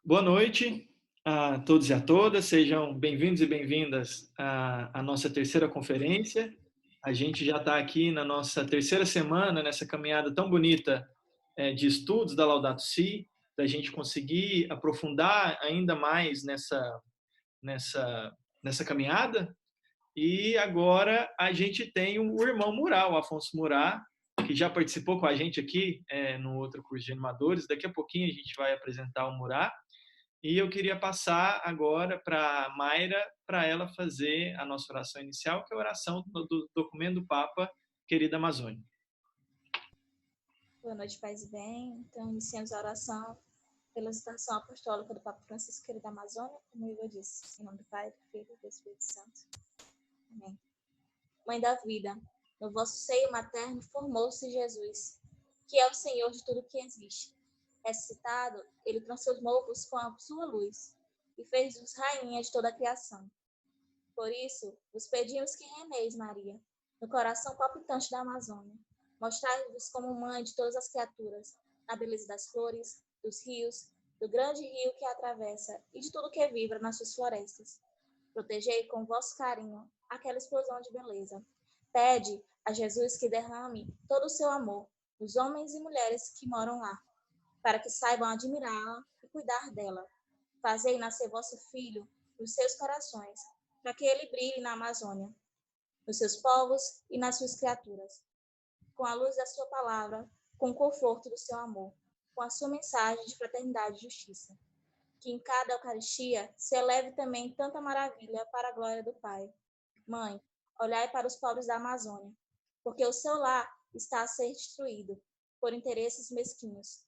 Boa noite a todos e a todas, sejam bem-vindos e bem-vindas à nossa terceira conferência. A gente já está aqui na nossa terceira semana, nessa caminhada tão bonita de estudos da Laudato Si, da gente conseguir aprofundar ainda mais nessa caminhada. E agora a gente tem o irmão Murat, o Afonso Murat, que já participou com a gente aqui no outro curso de animadores. Daqui a pouquinho a gente vai apresentar o Murat. E eu queria passar agora para a Mayra, para ela fazer a nossa oração inicial, que é a oração do documento do Papa, Querida Amazônia. Boa noite, paz e bem. Então, iniciamos a oração pela citação apostólica do Papa Francisco, Querida Amazônia, como eu disse, em nome do Pai, do Filho e do Espírito Santo. Amém. Mãe da vida, no vosso seio materno formou-se Jesus, que é o Senhor de tudo que existe. Ressuscitado, ele transformou-vos com a sua luz e fez-vos rainha de toda a criação. Por isso, vos pedimos que reineis, Maria, no coração palpitante da Amazônia. Mostrai-vos como mãe de todas as criaturas, na beleza das flores, dos rios, do grande rio que a atravessa e de tudo que vibra nas suas florestas. Protegei com vosso carinho aquela explosão de beleza. Pede a Jesus que derrame todo o seu amor nos homens e mulheres que moram lá, para que saibam admirá-la e cuidar dela. Fazei nascer vosso Filho nos seus corações, para que ele brilhe na Amazônia, nos seus povos e nas suas criaturas, com a luz da sua palavra, com o conforto do seu amor, com a sua mensagem de fraternidade e justiça. Que em cada Eucaristia se eleve também tanta maravilha para a glória do Pai. Mãe, olhai para os pobres da Amazônia, porque o seu lar está a ser destruído por interesses mesquinhos.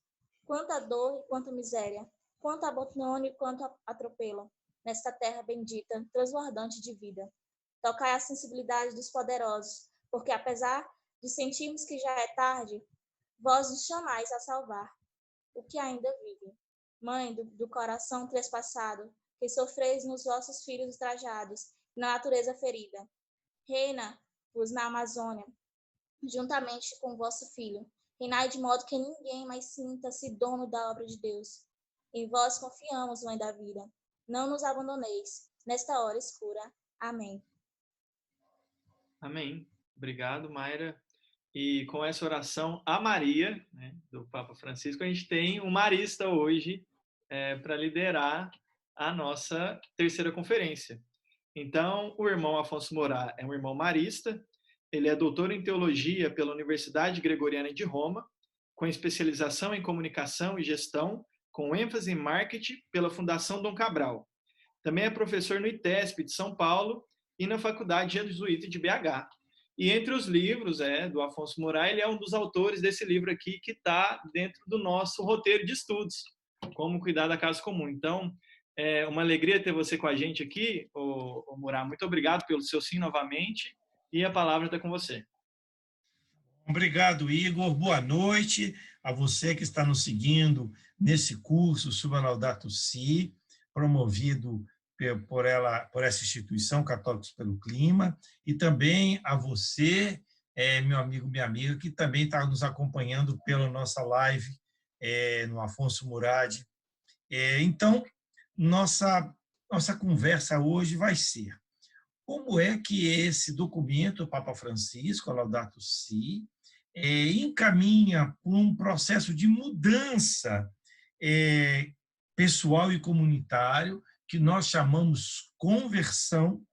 Quanta dor e quanta miséria, quanto abandono e quanto atropelo, nesta terra bendita, transbordante de vida. Tocai a sensibilidade dos poderosos, porque apesar de sentirmos que já é tarde, vós nos chamais a salvar o que ainda vive. Mãe do coração trespassado, que sofreis nos vossos filhos ultrajados, na natureza ferida. Reina-vos na Amazônia, juntamente com o vosso Filho. Reinai de modo que ninguém mais sinta-se dono da obra de Deus. Em vós confiamos, Mãe da vida. Não nos abandoneis nesta hora escura. Amém. Amém. Obrigado, Mayra. E com essa oração a Maria, né, do Papa Francisco, a gente tem um marista hoje para liderar a nossa terceira conferência. Então, o irmão Afonso Murat é um irmão marista, ele é doutor em teologia pela Universidade Gregoriana de Roma, com especialização em comunicação e gestão, com ênfase em marketing pela Fundação Dom Cabral. Também é professor no ITESP de São Paulo e na Faculdade Jesuíta de BH. E entre os livros do Afonso Murat, ele é um dos autores desse livro aqui que está dentro do nosso roteiro de estudos, Como Cuidar da Casa Comum. Então, é uma alegria ter você com a gente aqui, o Murat. Muito obrigado pelo seu sim novamente e a palavra está com você. Obrigado, Igor. Boa noite a você que está nos seguindo nesse curso sobre a Laudato Si, promovido por essa instituição, Católicos pelo Clima, e também a você, meu amigo, minha amiga, que também está nos acompanhando pela nossa live no Afonso Murat. Então, nossa conversa hoje vai ser como é que esse documento, o Papa Francisco, a Laudato Si, encaminha por um processo de mudança pessoal e comunitário, que nós chamamos conversão,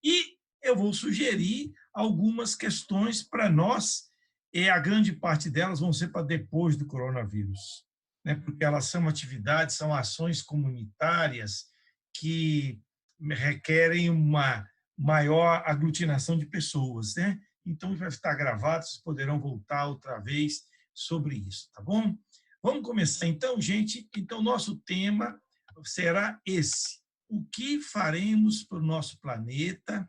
e eu vou sugerir algumas questões para nós, e a grande parte delas vão ser para depois do coronavírus, né? Porque elas são atividades, são ações comunitárias que requerem uma maior aglutinação de pessoas, né? Então, vai estar gravado, vocês poderão voltar outra vez sobre isso, tá bom? Vamos começar então, gente. Então, nosso tema será esse: o que faremos para o nosso planeta?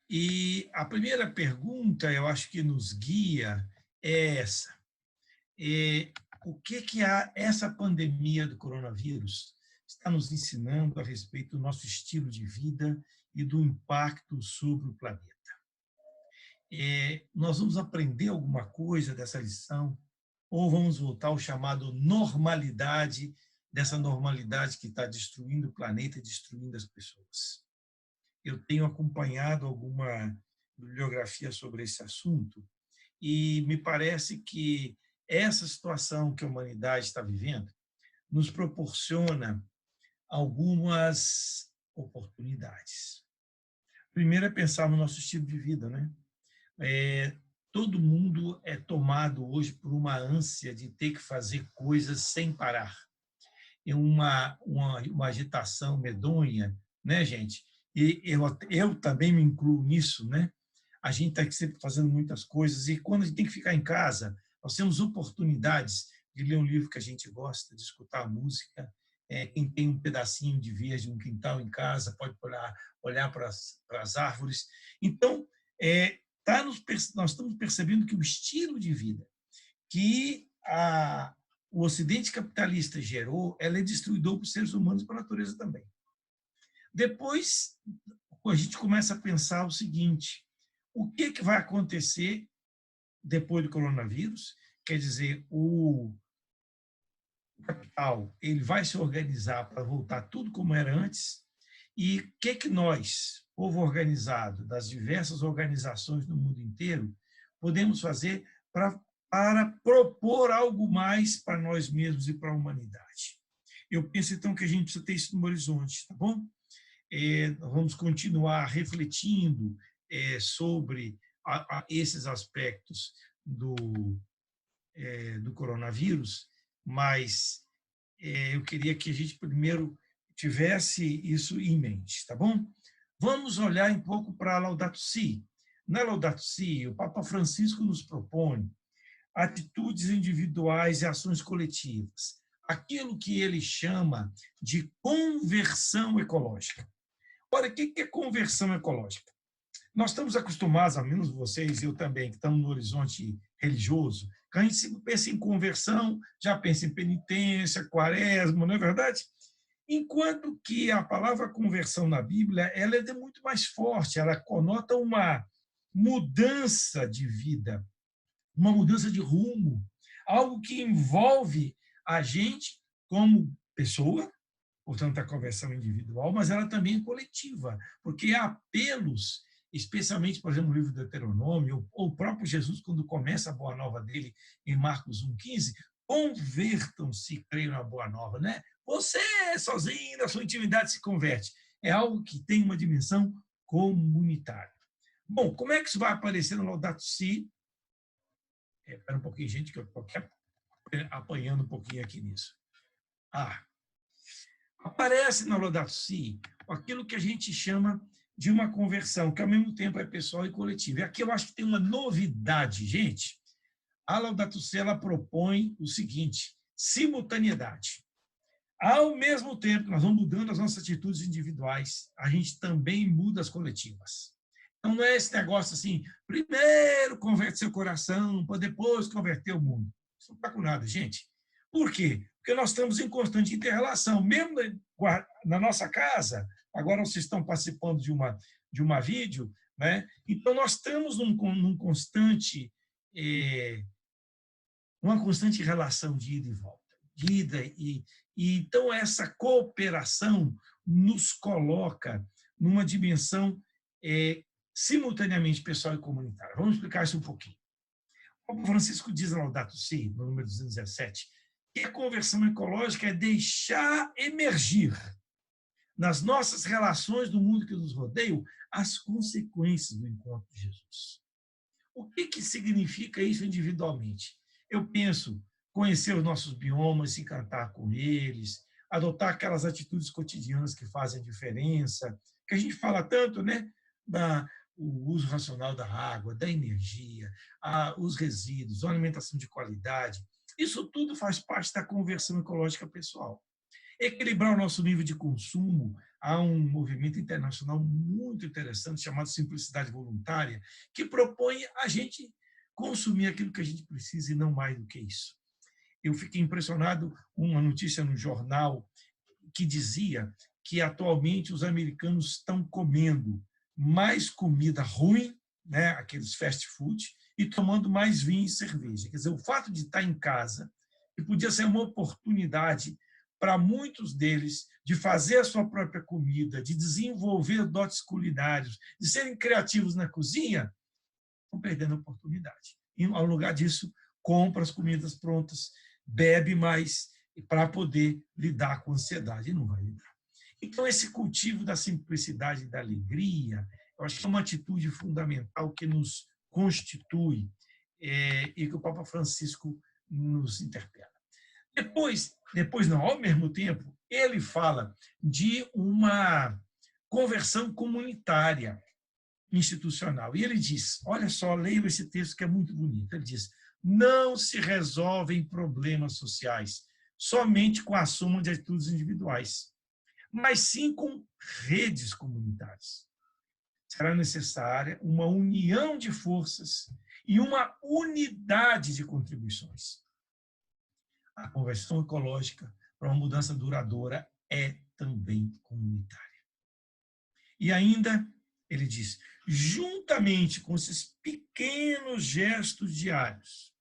E a primeira pergunta, eu acho que nos guia, é essa: o que essa pandemia do coronavírus está nos ensinando a respeito do nosso estilo de vida e do impacto sobre o planeta? Nós vamos aprender alguma coisa dessa lição ou vamos voltar ao chamado normalidade dessa normalidade que está destruindo o planeta e destruindo as pessoas. Eu tenho acompanhado alguma bibliografia sobre esse assunto e me parece que essa situação que a humanidade está vivendo nos proporciona algumas oportunidades. Primeiro é pensar no nosso estilo de vida, né? Todo mundo é tomado hoje por uma ânsia de ter que fazer coisas sem parar. É uma agitação medonha, né, gente? E eu também me incluo nisso, né? A gente está sempre fazendo muitas coisas e quando a gente tem que ficar em casa, nós temos oportunidades de ler um livro que a gente gosta, de escutar música. Quem tem um pedacinho de verde, um quintal em casa, pode olhar para as árvores. Então, nós estamos percebendo que o estilo de vida que o Ocidente capitalista gerou, ela é destruidor para os seres humanos e para a natureza também. Depois, a gente começa a pensar o seguinte: o que vai acontecer depois do coronavírus? Quer dizer, o capital ele vai se organizar para voltar tudo como era antes, e o que nós, povo organizado, das diversas organizações no mundo inteiro, podemos fazer para propor algo mais para nós mesmos e para a humanidade. Eu penso, então, que a gente precisa ter isso no horizonte, tá bom? Vamos continuar refletindo sobre esses aspectos do coronavírus, mas eu queria que a gente primeiro tivesse isso em mente, tá bom? Vamos olhar um pouco para a Laudato Si. Na Laudato Si, o Papa Francisco nos propõe atitudes individuais e ações coletivas, aquilo que ele chama de conversão ecológica. Ora, o que é conversão ecológica? Nós estamos acostumados, ao menos vocês e eu também, que estamos no horizonte religioso, quando a gente pensa em conversão, já pensa em penitência, quaresma, não é verdade? Enquanto que a palavra conversão na Bíblia ela é muito mais forte, ela conota uma mudança de vida, uma mudança de rumo, algo que envolve a gente como pessoa, portanto, a conversão individual, mas ela também é coletiva, porque há apelos, especialmente, por exemplo, no livro do Deuteronômio, ou o próprio Jesus, quando começa a boa nova dele, em Marcos 1,15, convertam-se e creiam na boa nova, né? Você, sozinho, na sua intimidade, se converte. É algo que tem uma dimensão comunitária. Bom, como é que isso vai aparecer no Laudato Si? Espera um pouquinho, gente, que eu estou apanhando um pouquinho aqui nisso. Aparece na Laudato Si aquilo que a gente chama de uma conversão, que ao mesmo tempo é pessoal e coletiva. E aqui eu acho que tem uma novidade, gente. A Laudato Si ela propõe o seguinte: simultaneidade. Ao mesmo tempo que nós vamos mudando as nossas atitudes individuais, a gente também muda as coletivas. Então, não é esse negócio assim, primeiro converte seu coração, para depois converter o mundo. Isso não está com nada, gente. Por quê? Porque nós estamos em constante inter-relação. Mesmo na nossa casa, agora vocês estão participando de uma vídeo, né? Então, nós estamos numa constante relação de ida e volta. Então, essa cooperação nos coloca numa dimensão simultaneamente pessoal e comunitária. Vamos explicar isso um pouquinho. O Papa Francisco diz na Laudato Si, no número 217, que a conversão ecológica é deixar emergir nas nossas relações do mundo que nos rodeia as consequências do encontro de Jesus. O que significa isso individualmente? Eu penso conhecer os nossos biomas, se encantar com eles, adotar aquelas atitudes cotidianas que fazem diferença, que a gente fala tanto, né? O uso racional da água, da energia, os resíduos, a alimentação de qualidade. Isso tudo faz parte da conversão ecológica pessoal. Equilibrar o nosso nível de consumo. Há um movimento internacional muito interessante chamado Simplicidade Voluntária, que propõe a gente consumir aquilo que a gente precisa e não mais do que isso. Eu fiquei impressionado com uma notícia no jornal que dizia que atualmente os americanos estão comendo mais comida ruim, né, aqueles fast food, e tomando mais vinho e cerveja. Quer dizer, o fato de estar em casa, que podia ser uma oportunidade para muitos deles de fazer a sua própria comida, de desenvolver dotes culinários, de serem criativos na cozinha, estão perdendo a oportunidade. E, ao lugar disso, compra as comidas prontas, bebe mais para poder lidar com a ansiedade. E não vai lidar. Então, esse cultivo da simplicidade e da alegria, eu acho que é uma atitude fundamental que nos constitui e que o Papa Francisco nos interpela. Depois não, ao mesmo tempo, ele fala de uma conversão comunitária, institucional. E ele diz, olha só, leio esse texto que é muito bonito, ele diz, não se resolvem problemas sociais somente com a soma de atitudes individuais, mas sim com redes comunitárias. Será necessária uma união de forças e uma unidade de contribuições. A conversão ecológica para uma mudança duradoura é também comunitária. E ainda, ele diz, juntamente com esses pequenos gestos diários,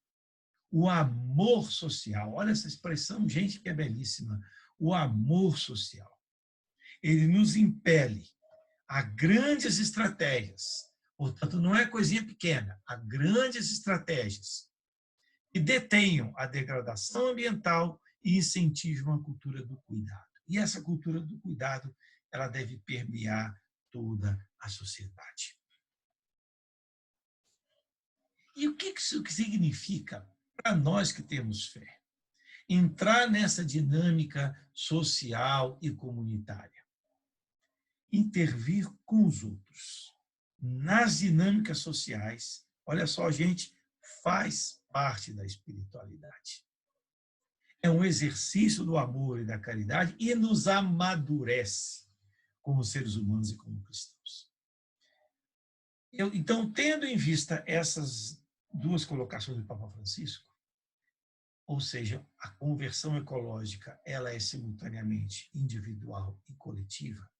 o amor social, olha essa expressão, gente, que é belíssima, o amor social, ele nos impele a grandes estratégias, portanto, não é coisinha pequena, a grandes estratégias que detenham a degradação ambiental e incentivam a cultura do cuidado. E essa cultura do cuidado, ela deve permear toda a sociedade. E o que isso significa para nós que temos fé? Entrar nessa dinâmica social e comunitária. Intervir com os outros. Nas dinâmicas sociais, olha só, gente, faz parte da espiritualidade. É um exercício do amor e da caridade e nos amadurece como seres humanos e como cristãos. Então, tendo em vista essas duas colocações do Papa Francisco, ou seja, a conversão ecológica, ela é simultaneamente individual e coletiva,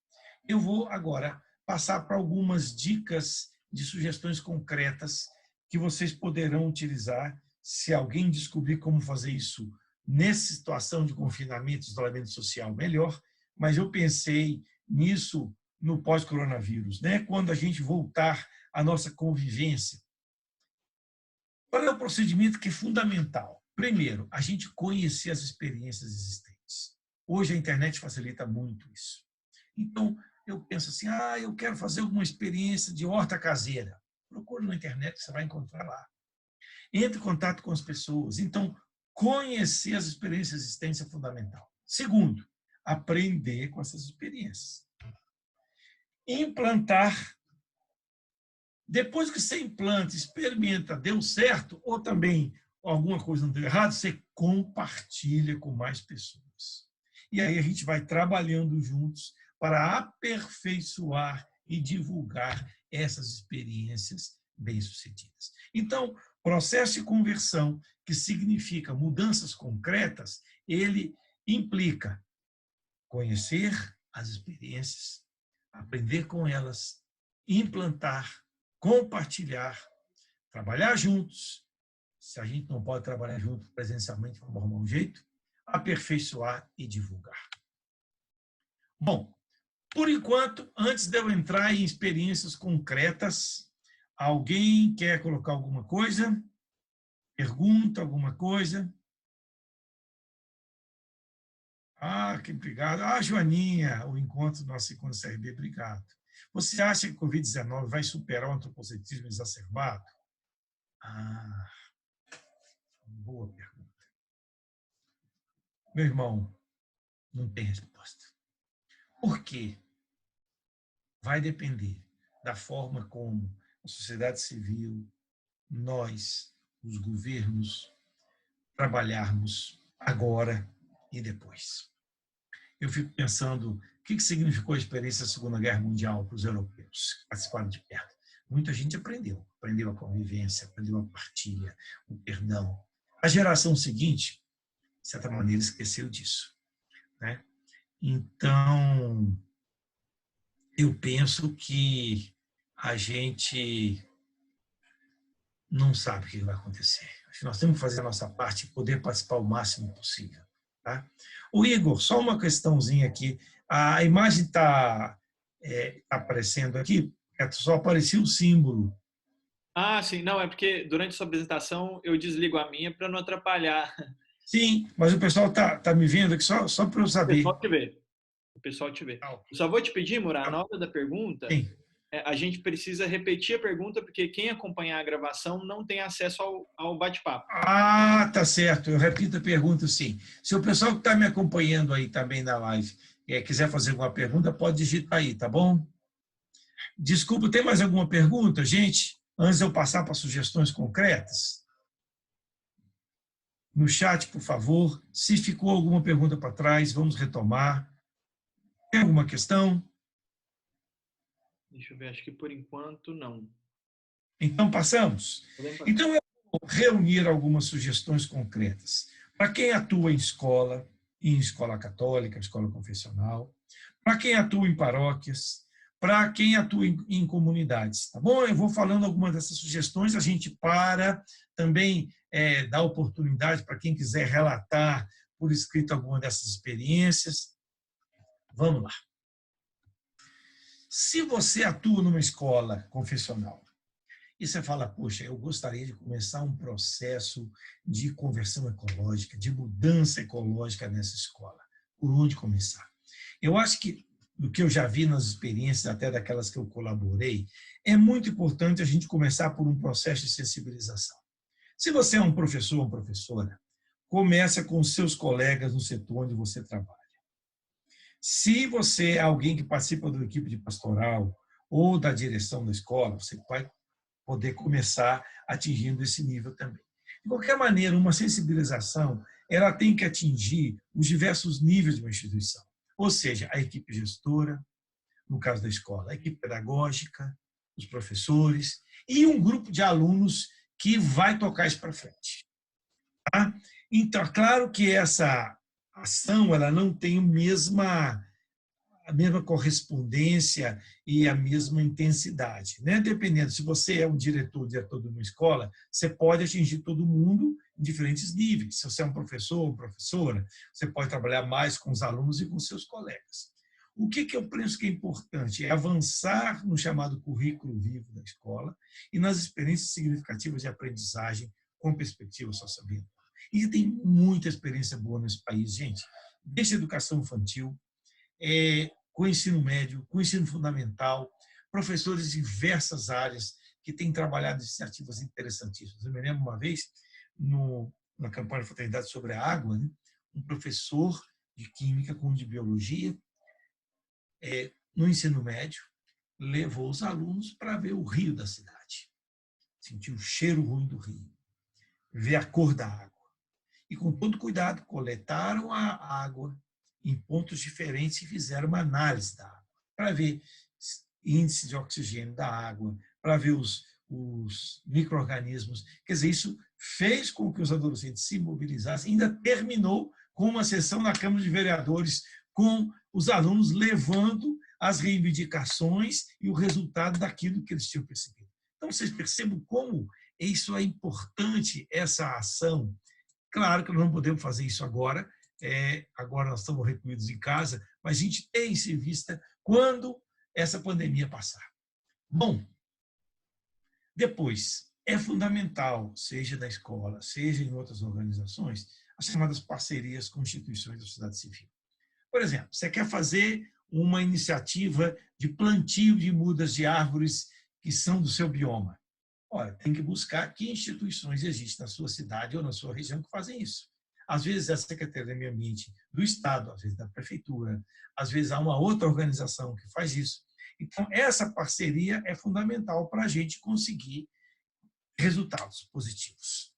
eu vou agora passar para algumas dicas de sugestões concretas que vocês poderão utilizar se alguém descobrir como fazer isso nessa situação de confinamento, isolamento social, melhor, mas eu pensei nisso no pós-coronavírus, né? Quando a gente voltar à nossa convivência. Qual é o procedimento que é fundamental? Primeiro, a gente conhecer as experiências existentes. Hoje a internet facilita muito isso. Então, eu penso assim, eu quero fazer alguma experiência de horta caseira. Procure na internet que você vai encontrar lá. Entre em contato com as pessoas. Então, conhecer as experiências existentes é fundamental. Segundo, aprender com essas experiências. Implantar. Depois que você implanta, experimenta, deu certo, ou também alguma coisa não deu errado, você compartilha com mais pessoas. E aí a gente vai trabalhando juntos para aperfeiçoar e divulgar essas experiências bem-sucedidas. Então, processo de conversão, que significa mudanças concretas, ele implica conhecer as experiências, aprender com elas, implantar, compartilhar, trabalhar juntos. Se a gente não pode trabalhar junto presencialmente, vamos arrumar um jeito, aperfeiçoar e divulgar. Bom, por enquanto, antes de eu entrar em experiências concretas, alguém quer colocar alguma coisa? Pergunta alguma coisa? Que obrigado. Joaninha, o encontro do nosso encontro CRB, obrigado. Você acha que o Covid-19 vai superar o antropocentrismo exacerbado? Boa pergunta. Meu irmão, não tem resposta. Por quê? Vai depender da forma como a sociedade civil, nós, os governos, trabalharmos agora e depois. Eu fico pensando o que significou a experiência da Segunda Guerra Mundial para os europeus que participaram de perto. Muita gente aprendeu a convivência, aprendeu a partilha, o perdão. A geração seguinte, de certa maneira, esqueceu disso, né? Então, eu penso que a gente não sabe o que vai acontecer. Acho que nós temos que fazer a nossa parte e poder participar o máximo possível. Tá? O Igor, só uma questãozinha aqui. A imagem está aparecendo aqui, só aparecia o símbolo. Ah, sim. Não, é porque durante a sua apresentação eu desligo a minha para não atrapalhar. Sim, mas o pessoal tá me vendo aqui só para eu O saber. pessoal te vê. O pessoal te vê. Ah, ok. Eu só vou te pedir, Murá, na hora da pergunta, Sim. a gente precisa repetir a pergunta, porque quem acompanhar a gravação não tem acesso ao bate-papo. Ah, tá certo. Eu repito a pergunta, sim. Se o pessoal que está me acompanhando aí também na live quiser fazer alguma pergunta, pode digitar aí, tá bom? Desculpa, tem mais alguma pergunta, gente? Antes de eu passar para sugestões concretas? No chat, por favor. Se ficou alguma pergunta para trás, vamos retomar. Tem alguma questão? Deixa eu ver, acho que por enquanto não. Então, passamos. Podemos passar. Então, eu vou reunir algumas sugestões concretas. Para quem atua em escola católica, escola confessional, para quem atua em paróquias, para quem atua em comunidades, tá bom? Eu vou falando algumas dessas sugestões, a gente para também dar oportunidade para quem quiser relatar por escrito alguma dessas experiências. Vamos lá. Se você atua numa escola confessional e você fala, poxa, eu gostaria de começar um processo de conversão ecológica, de mudança ecológica nessa escola, por onde começar? Eu acho que, do que eu já vi nas experiências, até daquelas que eu colaborei, é muito importante a gente começar por um processo de sensibilização. Se você é um professor ou uma professora, começa com os seus colegas no setor onde você trabalha. Se você é alguém que participa da equipe de pastoral ou da direção da escola, você vai poder começar atingindo esse nível também. De qualquer maneira, uma sensibilização ela tem que atingir os diversos níveis de uma instituição. Ou seja, a equipe gestora, no caso da escola, a equipe pedagógica, os professores e um grupo de alunos que vai tocar isso para frente. Tá? Então, claro que essa ação ela não tem a mesma correspondência e a mesma intensidade, né? Dependendo, se você é um diretor de uma escola, você pode atingir todo mundo em diferentes níveis. Se você é um professor ou professora, você pode trabalhar mais com os alunos e com seus colegas. O que eu penso que é importante é avançar no chamado currículo vivo da escola e nas experiências significativas de aprendizagem com perspectiva socioambiental. E tem muita experiência boa nesse país, gente. Desde a educação infantil, com o ensino médio, com o ensino fundamental, professores de diversas áreas que têm trabalhado iniciativas interessantíssimas. Eu me lembro uma vez, na campanha de fraternidade sobre a água, né, um professor de química com de biologia, no ensino médio, levou os alunos para ver o rio da cidade, sentir o cheiro ruim do rio, ver a cor da água. E, com todo cuidado, coletaram a água em pontos diferentes e fizeram uma análise da água, para ver índice de oxigênio da água, para ver os micro-organismos. Quer dizer, isso fez com que os adolescentes se mobilizassem, ainda terminou com uma sessão na Câmara de Vereadores, com os alunos levando as reivindicações e o resultado daquilo que eles tinham percebido. Então, vocês percebam como isso é importante, essa ação. Claro que nós não podemos fazer isso agora, agora nós estamos recluídos em casa, mas a gente tem isso em vista quando essa pandemia passar. Bom, depois, é fundamental, seja na escola, seja em outras organizações, as chamadas parcerias com instituições da sociedade civil. Por exemplo, você quer fazer uma iniciativa de plantio de mudas de árvores que são do seu bioma. Olha, tem que buscar que instituições existem na sua cidade ou na sua região que fazem isso. Às vezes é a Secretaria do Meio Ambiente do Estado, às vezes da Prefeitura, às vezes há uma outra organização que faz isso. Então, essa parceria é fundamental para a gente conseguir resultados positivos.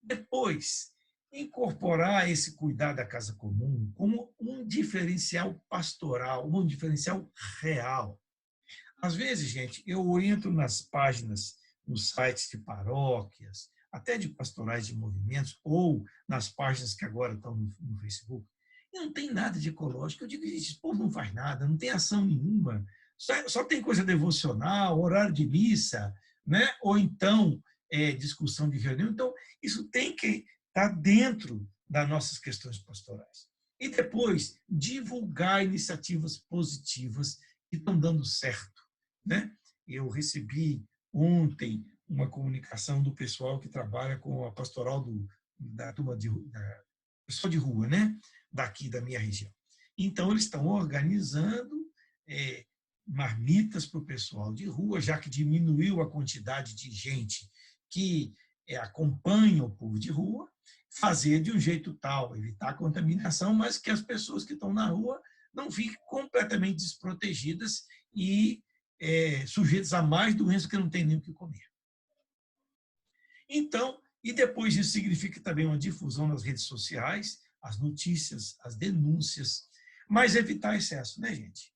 Depois, incorporar esse cuidar da casa comum como um diferencial pastoral, um diferencial real. Às vezes, gente, eu entro nas páginas, nos sites de paróquias, até de pastorais de movimentos, ou nas páginas que agora estão no Facebook, e não tem nada de ecológico. Eu digo, gente, esse povo não faz nada, não tem ação nenhuma, só tem coisa devocional, horário de missa, né? Ou então discussão de reunião. Então, isso tem que estar dentro das nossas questões pastorais. E depois, divulgar iniciativas positivas que estão dando certo, né? Eu recebi ontem uma comunicação do pessoal que trabalha com a pastoral da turma pessoal de rua, né? Daqui da minha região. Então, eles estão organizando marmitas para o pessoal de rua, já que diminuiu a quantidade de gente que acompanha o povo de rua, fazer de um jeito tal, evitar a contaminação, mas que as pessoas que estão na rua não fiquem completamente desprotegidas e sujeitas a mais doenças que não tem nem o que comer. Então, e depois isso significa também uma difusão nas redes sociais, as notícias, as denúncias, mas evitar excesso, né, gente?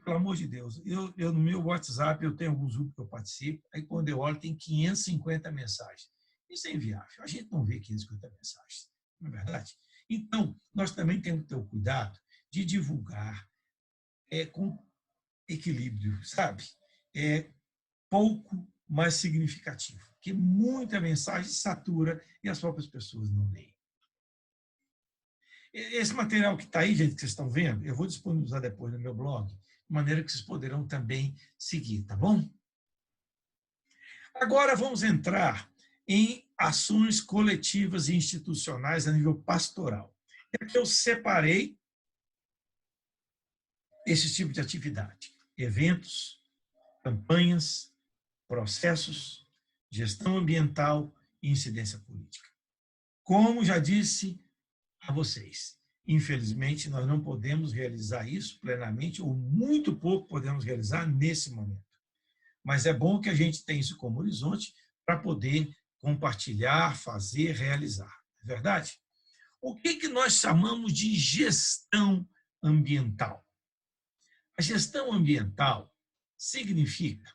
Pelo amor de Deus, eu no meu WhatsApp, eu tenho alguns grupos que eu participo, aí quando eu olho tem 550 mensagens. Isso é inviável, a gente não vê 550 mensagens, não é verdade? Então, nós também temos que ter o cuidado de divulgar com equilíbrio, sabe? Pouco, mais significativo, porque muita mensagem satura e as próprias pessoas não leem. Esse material que está aí, gente, que vocês estão vendo, eu vou disponibilizar depois no meu blog, de maneira que vocês poderão também seguir, tá bom? Agora vamos entrar em ações coletivas e institucionais a nível pastoral. Aqui eu separei esse tipo de atividade: eventos, campanhas, processos, gestão ambiental e incidência política. Como já disse a vocês, infelizmente, nós não podemos realizar isso plenamente, ou muito pouco podemos realizar nesse momento. Mas é bom que a gente tenha isso como horizonte para poder compartilhar, fazer, realizar. Não é verdade? O que nós chamamos de gestão ambiental? A gestão ambiental significa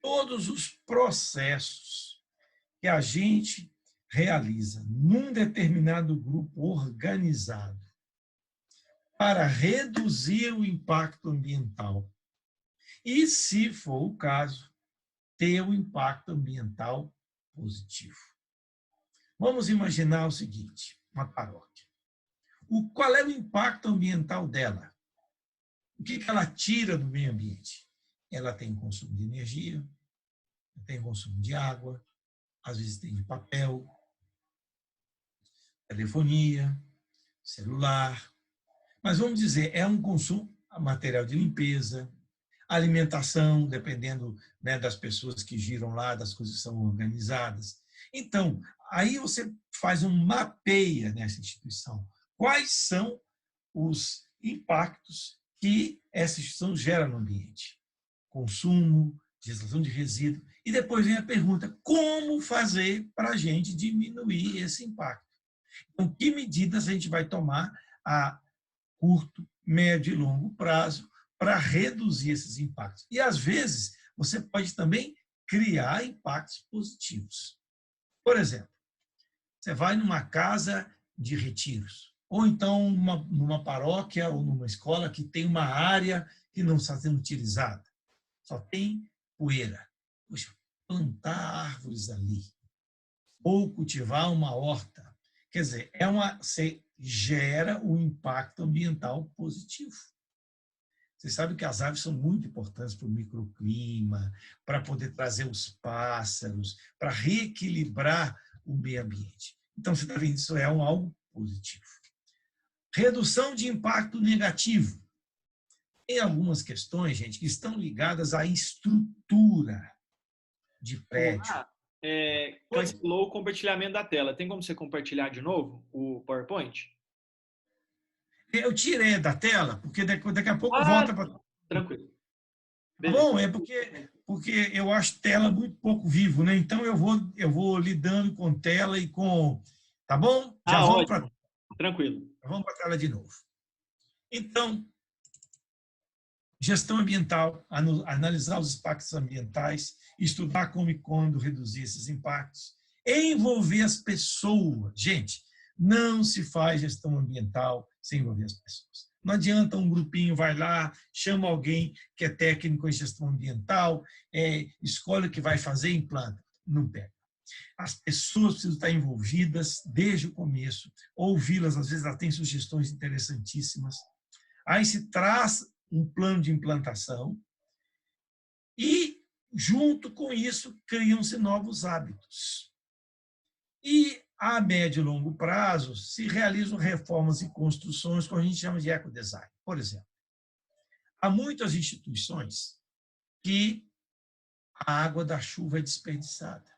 todos os processos que a gente realiza num determinado grupo organizado para reduzir o impacto ambiental e, se for o caso, ter um impacto ambiental positivo. Vamos imaginar o seguinte: uma paróquia. Qual é o impacto ambiental dela? O que ela tira do meio ambiente? Ela tem consumo de energia, tem consumo de água, às vezes tem de papel, telefonia, celular. Mas vamos dizer, é um consumo material de limpeza, alimentação, dependendo, né, das pessoas que giram lá, das coisas que são organizadas. Então, aí você faz um mapeia nessa instituição. Quais são os impactos que essa instituição gera no ambiente? Consumo, gestão de resíduo. E depois vem a pergunta: como fazer para a gente diminuir esse impacto? Então, que medidas a gente vai tomar a curto, médio e longo prazo para reduzir esses impactos? E, às vezes, você pode também criar impactos positivos. Por exemplo, você vai numa casa de retiros, ou então numa paróquia ou numa escola que tem uma área que não está sendo utilizada, só tem poeira. Poxa, plantar árvores ali, ou cultivar uma horta. Quer dizer, você gera um impacto ambiental positivo. Você sabe que as árvores são muito importantes para o microclima, para poder trazer os pássaros, para reequilibrar o meio ambiente. Então, você está vendo, isso é algo positivo. Redução de impacto negativo. Tem algumas questões, gente, que estão ligadas à estrutura de prédio. Cancelou o compartilhamento da tela. Tem como você compartilhar de novo o PowerPoint? Eu tirei da tela, porque daqui a pouco volta para... Tranquilo. Beleza. Bom, é porque eu acho tela muito pouco vivo, né? Então eu vou lidando com tela e com... Tá bom? Já vamos para... Tranquilo. Vamos para a tela de novo. Então, gestão ambiental, analisar os impactos ambientais, estudar como e quando reduzir esses impactos, envolver as pessoas. Gente, não se faz gestão ambiental sem envolver as pessoas. Não adianta um grupinho vai lá, chama alguém que é técnico em gestão ambiental, escolhe o que vai fazer e implanta. Não pega. As pessoas precisam estar envolvidas desde o começo, ouvi-las, às vezes elas têm sugestões interessantíssimas. Aí se traz um plano de implantação e, junto com isso, criam-se novos hábitos. E, a médio e longo prazo, se realizam reformas e construções que a gente chama de ecodesign. Por exemplo, há muitas instituições que a água da chuva é desperdiçada.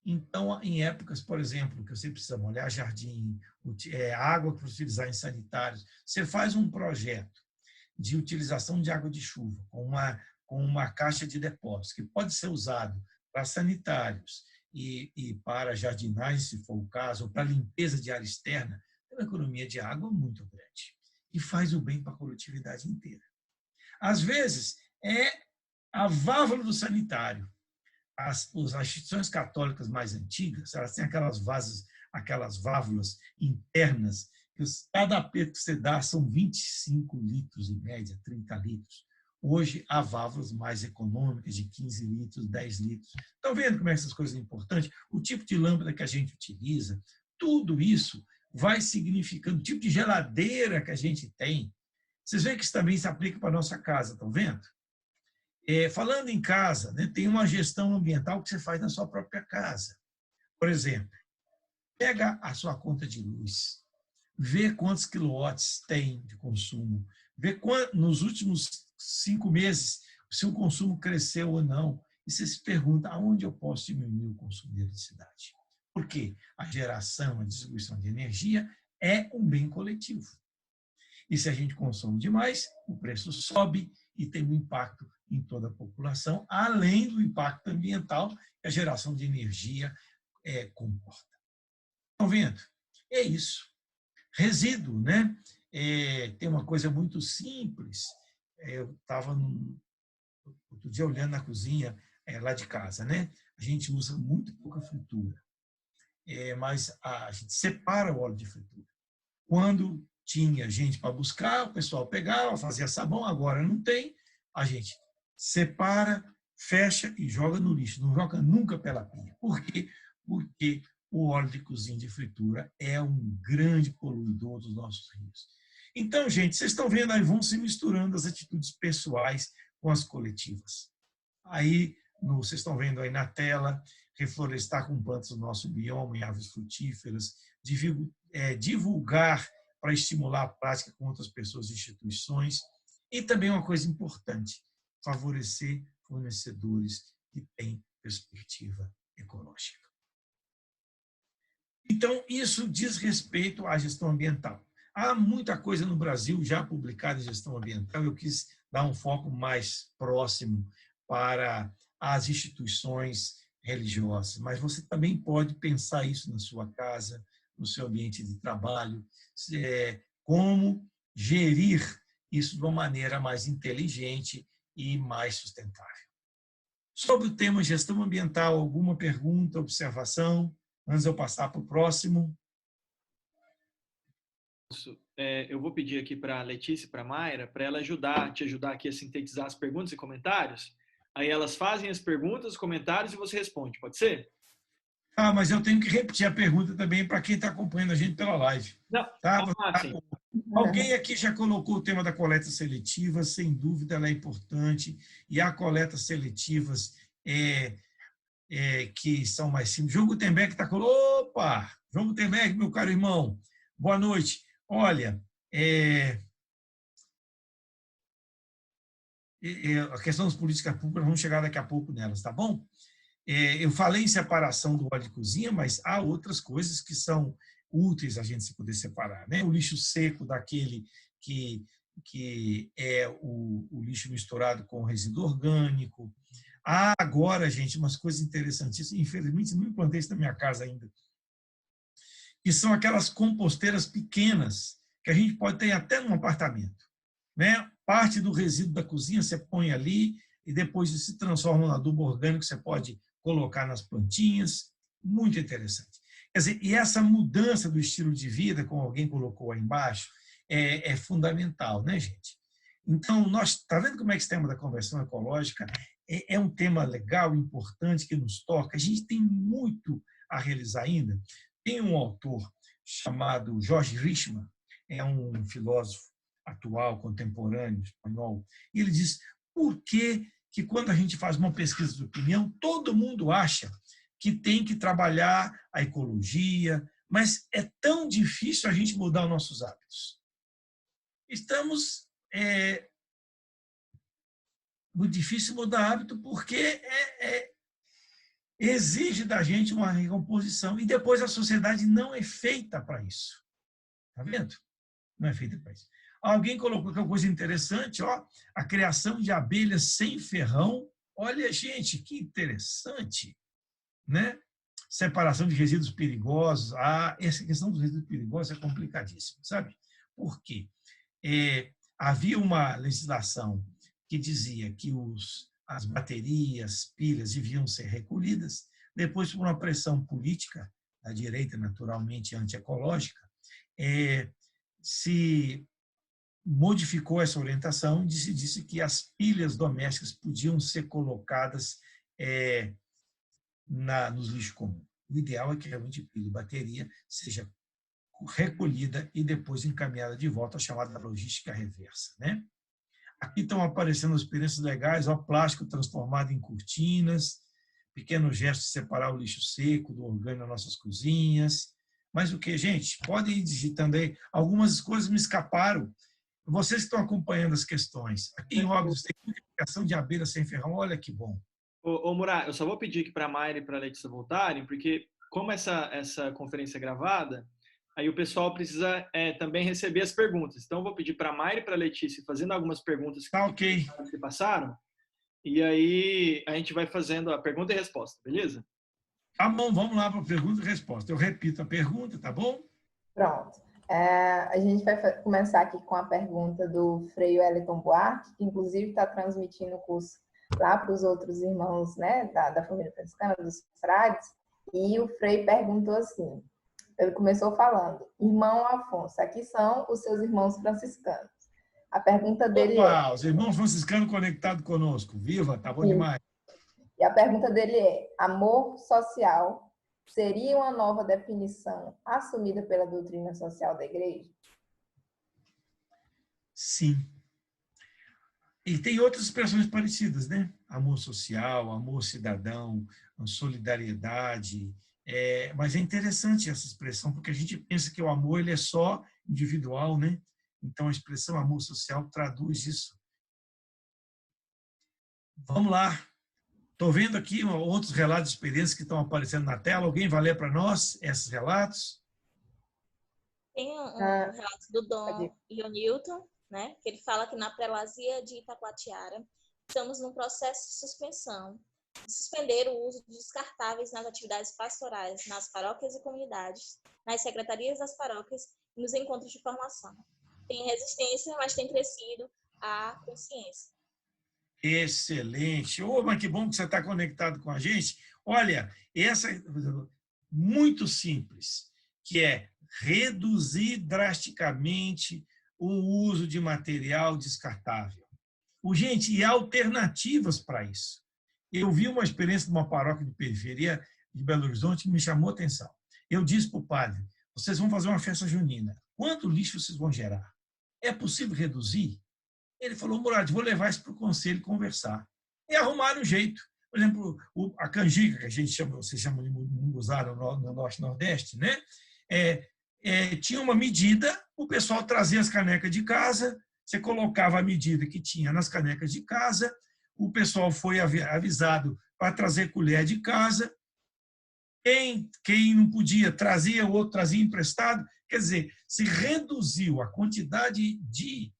Então, em épocas, por exemplo, que você precisa molhar jardim, água para utilizar em sanitários, você faz um projeto de utilização de água de chuva com uma caixa de depósitos, que pode ser usado para sanitários e para jardinagem, se for o caso, ou para limpeza de área externa, é uma economia de água muito grande e faz o bem para a coletividade inteira. Às vezes, é a válvula do sanitário. As instituições católicas mais antigas, elas têm aquelas válvulas internas, que cada aperto que você dá são 25 litros em média, 30 litros. Hoje, há válvulas mais econômicas de 15 litros, 10 litros. Estão vendo como essas coisas são importantes? O tipo de lâmpada que a gente utiliza, tudo isso vai significando, o tipo de geladeira que a gente tem. Vocês veem que isso também se aplica para a nossa casa, estão vendo? Falando em casa, né, tem uma gestão ambiental que você faz na sua própria casa. Por exemplo, pega a sua conta de luz, vê quantos quilowatts tem de consumo, vê nos últimos 5 meses se o consumo cresceu ou não, e você se pergunta aonde eu posso diminuir o consumo de eletricidade. Porque a geração, a distribuição de energia é um bem coletivo. E se a gente consome demais, o preço sobe e tem um impacto em toda a população, além do impacto ambiental que a geração de energia comporta. Estão vendo? É isso. Resíduo, né? Tem uma coisa muito simples. Eu estava outro dia olhando na cozinha lá de casa, né? A gente usa muito pouca fritura, mas a gente separa o óleo de fritura. Quando tinha gente para buscar, o pessoal pegava, fazia sabão, agora não tem, a gente separa, fecha e joga no lixo, não joga nunca pela pia. Por quê? Porque o óleo de cozinha de fritura é um grande poluidor dos nossos rios. Então, gente, vocês estão vendo aí, vão se misturando as atitudes pessoais com as coletivas. Aí, vocês estão vendo aí na tela, reflorestar com plantas do nosso bioma e árvores frutíferas, divulgar para estimular a prática com outras pessoas e instituições, e também uma coisa importante, favorecer fornecedores que têm perspectiva ecológica. Então, isso diz respeito à gestão ambiental. Há muita coisa no Brasil já publicada em gestão ambiental, eu quis dar um foco mais próximo para as instituições religiosas, mas você também pode pensar isso na sua casa, no seu ambiente de trabalho, como gerir isso de uma maneira mais inteligente e mais sustentável. Sobre o tema gestão ambiental, alguma pergunta, observação? Antes de eu passar para o próximo. Eu vou pedir aqui para a Letícia e para a Mayra, para ela te ajudar aqui a sintetizar as perguntas e comentários. Aí elas fazem as perguntas, os comentários e você responde, pode ser? Mas eu tenho que repetir a pergunta também para quem está acompanhando a gente pela live. Não, tá? Sim. Alguém aqui já colocou o tema da coleta seletiva, sem dúvida ela é importante, e há coletas seletivas que são mais simples. João Gutenberg está colocando. Opa! João Gutenberg, meu caro irmão, boa noite. Olha, a questão das políticas públicas, vamos chegar daqui a pouco nelas, tá bom? Eu falei em separação do óleo de cozinha, mas há outras coisas que são úteis a gente se poder separar, né? O lixo seco daquele que é o lixo misturado com resíduo orgânico. Há agora, gente, umas coisas interessantíssimas, infelizmente não implantei isso na minha casa ainda, que são aquelas composteiras pequenas, que a gente pode ter até num apartamento, né? Parte do resíduo da cozinha você põe ali e depois se transforma em adubo orgânico, você pode colocar nas plantinhas, muito interessante. Quer dizer, e essa mudança do estilo de vida, como alguém colocou aí embaixo, é fundamental, né, gente? Então, está vendo como é que esse tema da conversão ecológica é um tema legal, importante, que nos toca. A gente tem muito a realizar ainda. Tem um autor chamado Jorge Richman, é um filósofo atual, contemporâneo, espanhol, e ele diz: por que quando a gente faz uma pesquisa de opinião, todo mundo acha que tem que trabalhar a ecologia, mas é tão difícil a gente mudar os nossos hábitos? Estamos... muito difícil mudar hábito porque exige da gente uma recomposição e depois a sociedade não é feita para isso. Está vendo? Não é feita para isso. Alguém colocou que é uma coisa interessante, ó, a criação de abelhas sem ferrão. Olha, gente, que interessante, né? Separação de resíduos perigosos. Essa questão dos resíduos perigosos é complicadíssima, sabe? Por quê? Havia uma legislação que dizia que as baterias, pilhas deviam ser recolhidas. Depois, por uma pressão política da direita, naturalmente antiecológica, se modificou essa orientação e se disse que as pilhas domésticas podiam ser colocadas nos lixos comuns. O ideal é que realmente pilha e bateria seja recolhida e depois encaminhada de volta à chamada logística reversa, né? Aqui estão aparecendo experiências legais, ó, plástico transformado em cortinas, pequeno gesto de separar o lixo seco do orgânico nas nossas cozinhas. Mas o que, gente? Podem ir digitando aí. Algumas coisas me escaparam. Vocês que estão acompanhando as questões. Aqui em Óbidos tem multiplicação de abelha sem ferrão. Olha que bom. Ô Murat, eu só vou pedir aqui para a Mayra e para a Letícia voltarem, porque como essa conferência é gravada, aí o pessoal precisa também receber as perguntas. Então, eu vou pedir para a Mayra e para a Letícia fazendo algumas perguntas que se passaram, e aí a gente vai fazendo a pergunta e resposta, beleza? Tá bom, vamos lá para a pergunta e resposta. Eu repito a pergunta, tá bom? Pronto. A gente vai começar aqui com a pergunta do Frei Wellington Buarque, que inclusive está transmitindo o curso lá para os outros irmãos, né, da família franciscana, dos frades, e o Frei perguntou assim, ele começou falando: irmão Afonso, aqui são os seus irmãos franciscanos. A pergunta dele os irmãos franciscanos conectados conosco. Viva, tá bom demais. E a pergunta dele é: amor social seria uma nova definição assumida pela doutrina social da Igreja? Sim. E tem outras expressões parecidas, né? Amor social, amor cidadão, solidariedade. Mas é interessante essa expressão, porque a gente pensa que o amor ele é só individual, né? Então, a expressão amor social traduz isso. Vamos lá. Estou vendo aqui outros relatos de experiências que estão aparecendo na tela. Alguém vai ler para nós esses relatos? Tem um relato do Dom Ionilton, né, que ele fala que na prelazia de Itacoatiara estamos num processo de suspensão, de suspender o uso de descartáveis nas atividades pastorais, nas paróquias e comunidades, nas secretarias das paróquias e nos encontros de formação. Tem resistência, mas tem crescido a consciência. Excelente. Mas que bom que você está conectado com a gente. Olha, essa é muito simples, que é reduzir drasticamente o uso de material descartável. Gente, e alternativas para isso. Eu vi uma experiência de uma paróquia de periferia de Belo Horizonte que me chamou a atenção. Eu disse para o padre: vocês vão fazer uma festa junina. Quanto lixo vocês vão gerar? É possível reduzir? Ele falou: Murad, vou levar isso para o conselho conversar. E arrumaram um jeito. Por exemplo, a canjica, que a gente chama, vocês chamam de munguzá no Norte e Nordeste, né? Tinha uma medida, o pessoal trazia as canecas de casa, você colocava a medida que tinha nas canecas de casa, o pessoal foi avisado para trazer colher de casa, quem não podia trazia, o outro trazia emprestado. Quer dizer, se reduziu a quantidade de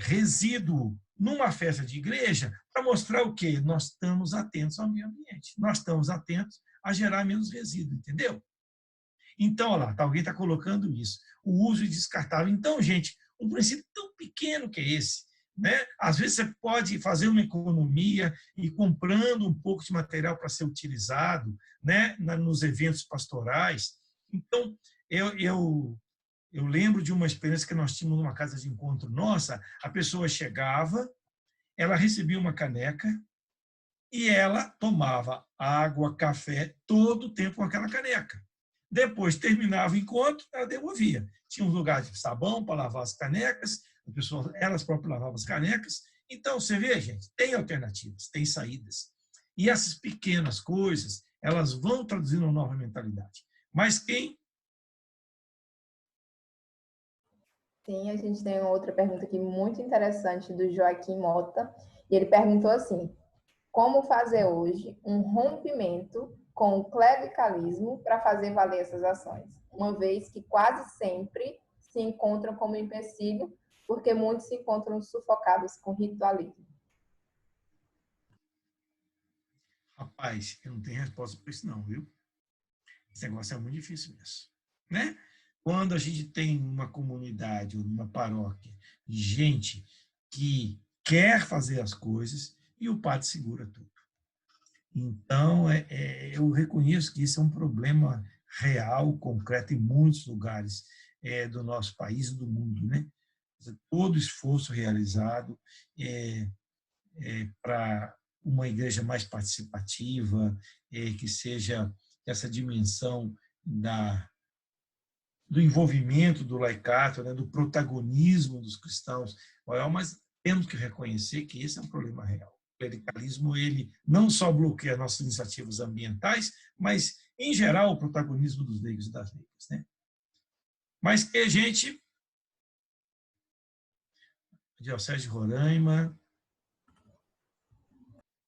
resíduo numa festa de igreja para mostrar o quê? Nós estamos atentos ao meio ambiente, nós estamos atentos a gerar menos resíduo, entendeu? Então, olha lá, alguém está colocando isso, o uso descartável. Então, gente, um princípio tão pequeno que é esse, né? Às vezes você pode fazer uma economia e comprando um pouco de material para ser utilizado, né, nos eventos pastorais. Então, eu lembro de uma experiência que nós tínhamos numa casa de encontro nossa. A pessoa chegava, ela recebia uma caneca, e ela tomava água, café, todo o tempo com aquela caneca. Depois terminava o encontro, ela devolvia. Tinha um lugar de sabão para lavar as canecas, as pessoas, elas próprias lavavam as canecas. Então, você vê, gente, tem alternativas, tem saídas. E essas pequenas coisas, elas vão traduzindo uma nova mentalidade. Mas quem... Sim, a gente tem uma outra pergunta aqui muito interessante do Joaquim Mota. E ele perguntou assim: como fazer hoje um rompimento com o clericalismo para fazer valer essas ações, uma vez que quase sempre se encontram como empecilho, porque muitos se encontram sufocados com ritualismo? Rapaz, eu não tenho resposta para isso não, viu? Esse negócio é muito difícil mesmo, né? Quando a gente tem uma comunidade ou uma paróquia, gente que quer fazer as coisas e o padre segura tudo. Então, eu reconheço que isso é um problema real, concreto, em muitos lugares do nosso país e do mundo, né? Todo esforço realizado para uma igreja mais participativa, que seja essa dimensão do envolvimento do laicato, né, do protagonismo dos cristãos, mas temos que reconhecer que esse é um problema real. O clericalismo, ele não só bloqueia nossas iniciativas ambientais, mas, em geral, o protagonismo dos leigos e das leigas, né? Mas que a gente... Diocese de Roraima...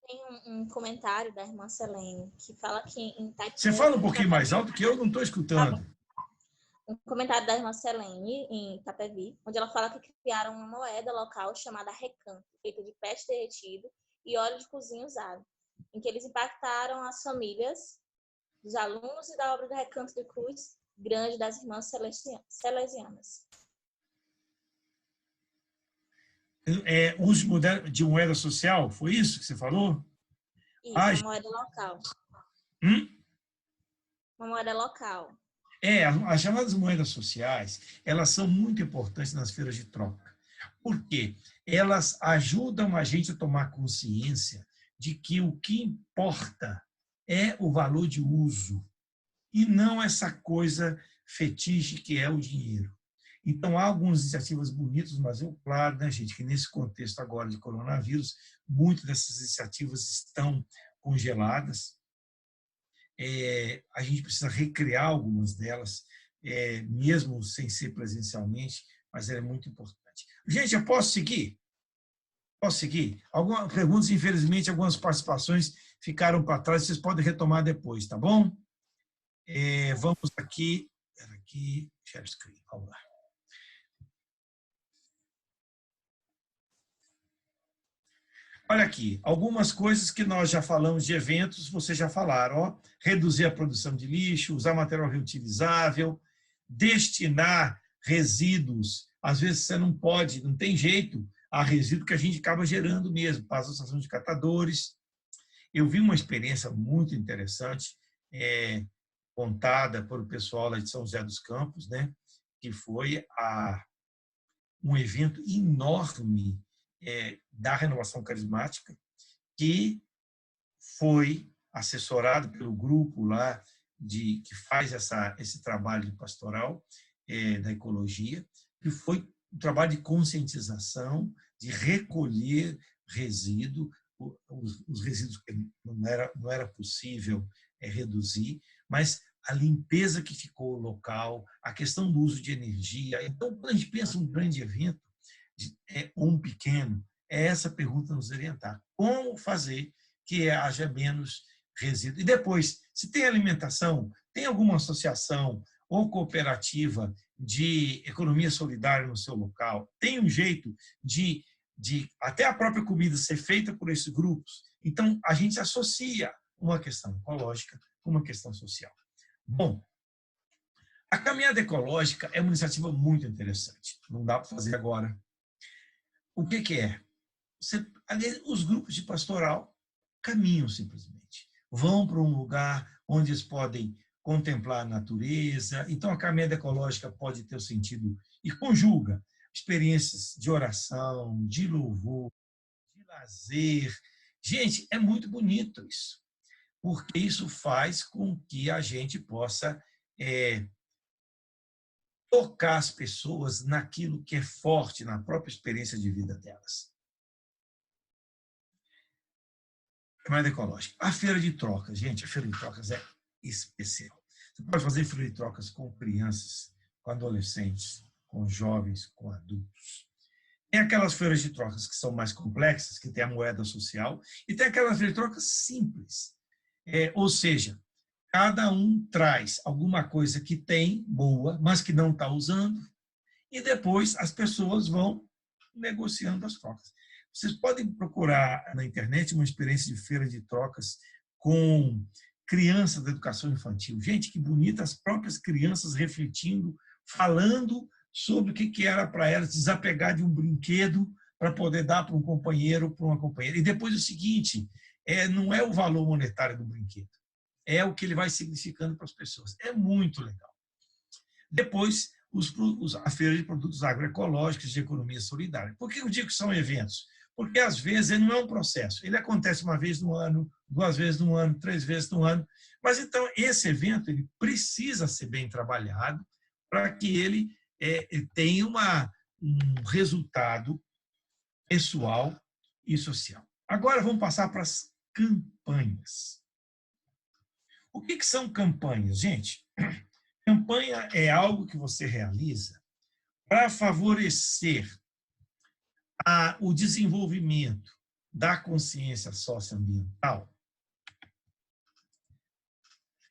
Tem um comentário da irmã Selene que fala que em Você fala um Itapevi, pouquinho mais alto que eu não estou escutando. um comentário da irmã Selene em Itapevi, onde ela fala que criaram uma moeda local chamada recanto, feita de peixe derretido e óleo de cozinha usado, em que eles impactaram as famílias dos alunos e da obra do Recanto de Cruz Grande das Irmãs Salesianas. Uso de moeda social, foi isso que você falou? Isso, uma moeda local. Uma moeda local. As chamadas moedas sociais, elas são muito importantes nas feiras de troca. Por quê? Elas ajudam a gente a tomar consciência de que o que importa é o valor de uso e não essa coisa fetiche que é o dinheiro. Então, há algumas iniciativas bonitas, mas é claro, né, gente, que nesse contexto agora de coronavírus, muitas dessas iniciativas estão congeladas. A gente precisa recriar algumas delas, mesmo sem ser presencialmente, mas é muito importante. Gente, eu posso seguir? Posso seguir? Algumas perguntas, infelizmente, algumas participações ficaram para trás, vocês podem retomar depois, tá bom? Vamos aqui, share screen, vamos lá. Olha aqui, algumas coisas que nós já falamos de eventos, vocês já falaram, ó, reduzir a produção de lixo, usar material reutilizável, destinar resíduos. Às vezes você não pode, não tem jeito, a resíduo que a gente acaba gerando mesmo, para a Associação de Catadores. Eu vi uma experiência muito interessante, contada por o pessoal lá de São José dos Campos, né, que foi um evento enorme da Renovação Carismática, que foi assessorado pelo grupo lá que faz esse trabalho pastoral da ecologia, que foi um trabalho de conscientização, de recolher resíduo, os resíduos que não era possível reduzir, mas a limpeza que ficou local, a questão do uso de energia. Então, quando a gente pensa um grande evento, ou um pequeno, é essa pergunta nos orientar. Como fazer que haja menos resíduo? E depois, se tem alimentação, tem alguma associação ou cooperativa de economia solidária no seu local, tem um jeito de até a própria comida ser feita por esses grupos. Então, a gente associa uma questão ecológica com uma questão social. Bom, a caminhada ecológica é uma iniciativa muito interessante. Não dá para fazer agora. O que é? Os grupos de pastoral caminham simplesmente. Vão para um lugar onde eles podem contemplar a natureza. Então, a caminhada ecológica pode ter o sentido e conjuga experiências de oração, de louvor, de lazer, Gente, é muito bonito isso, porque isso faz com que a gente possa tocar as pessoas naquilo que é forte, na própria experiência de vida delas. Camada ecológica. A feira de trocas, gente, a feira de trocas é especial. Você pode fazer feira de trocas com crianças, com adolescentes, com jovens, com adultos. Tem aquelas feiras de trocas que são mais complexas, que tem a moeda social, e tem aquelas feiras de trocas simples. Ou seja, cada um traz alguma coisa que tem, boa, mas que não está usando, e depois as pessoas vão negociando as trocas. Vocês podem procurar na internet uma experiência de feira de trocas com crianças da educação infantil. Gente, que bonita, as próprias crianças refletindo, falando sobre o que era para elas desapegar de um brinquedo para poder dar para um companheiro, para uma companheira. E depois o seguinte, não é o valor monetário do brinquedo, é o que ele vai significando para as pessoas. É muito legal. Depois, a feira de produtos agroecológicos de economia solidária. Por que eu digo que são eventos? Porque, às vezes, ele não é um processo. Ele acontece uma vez no ano, 2 vezes no ano, 3 vezes no ano. Mas, então, esse evento ele precisa ser bem trabalhado para que ele tenha um resultado pessoal e social. Agora, vamos passar para as campanhas. O que são campanhas, gente? Campanha é algo que você realiza para favorecer o desenvolvimento da consciência socioambiental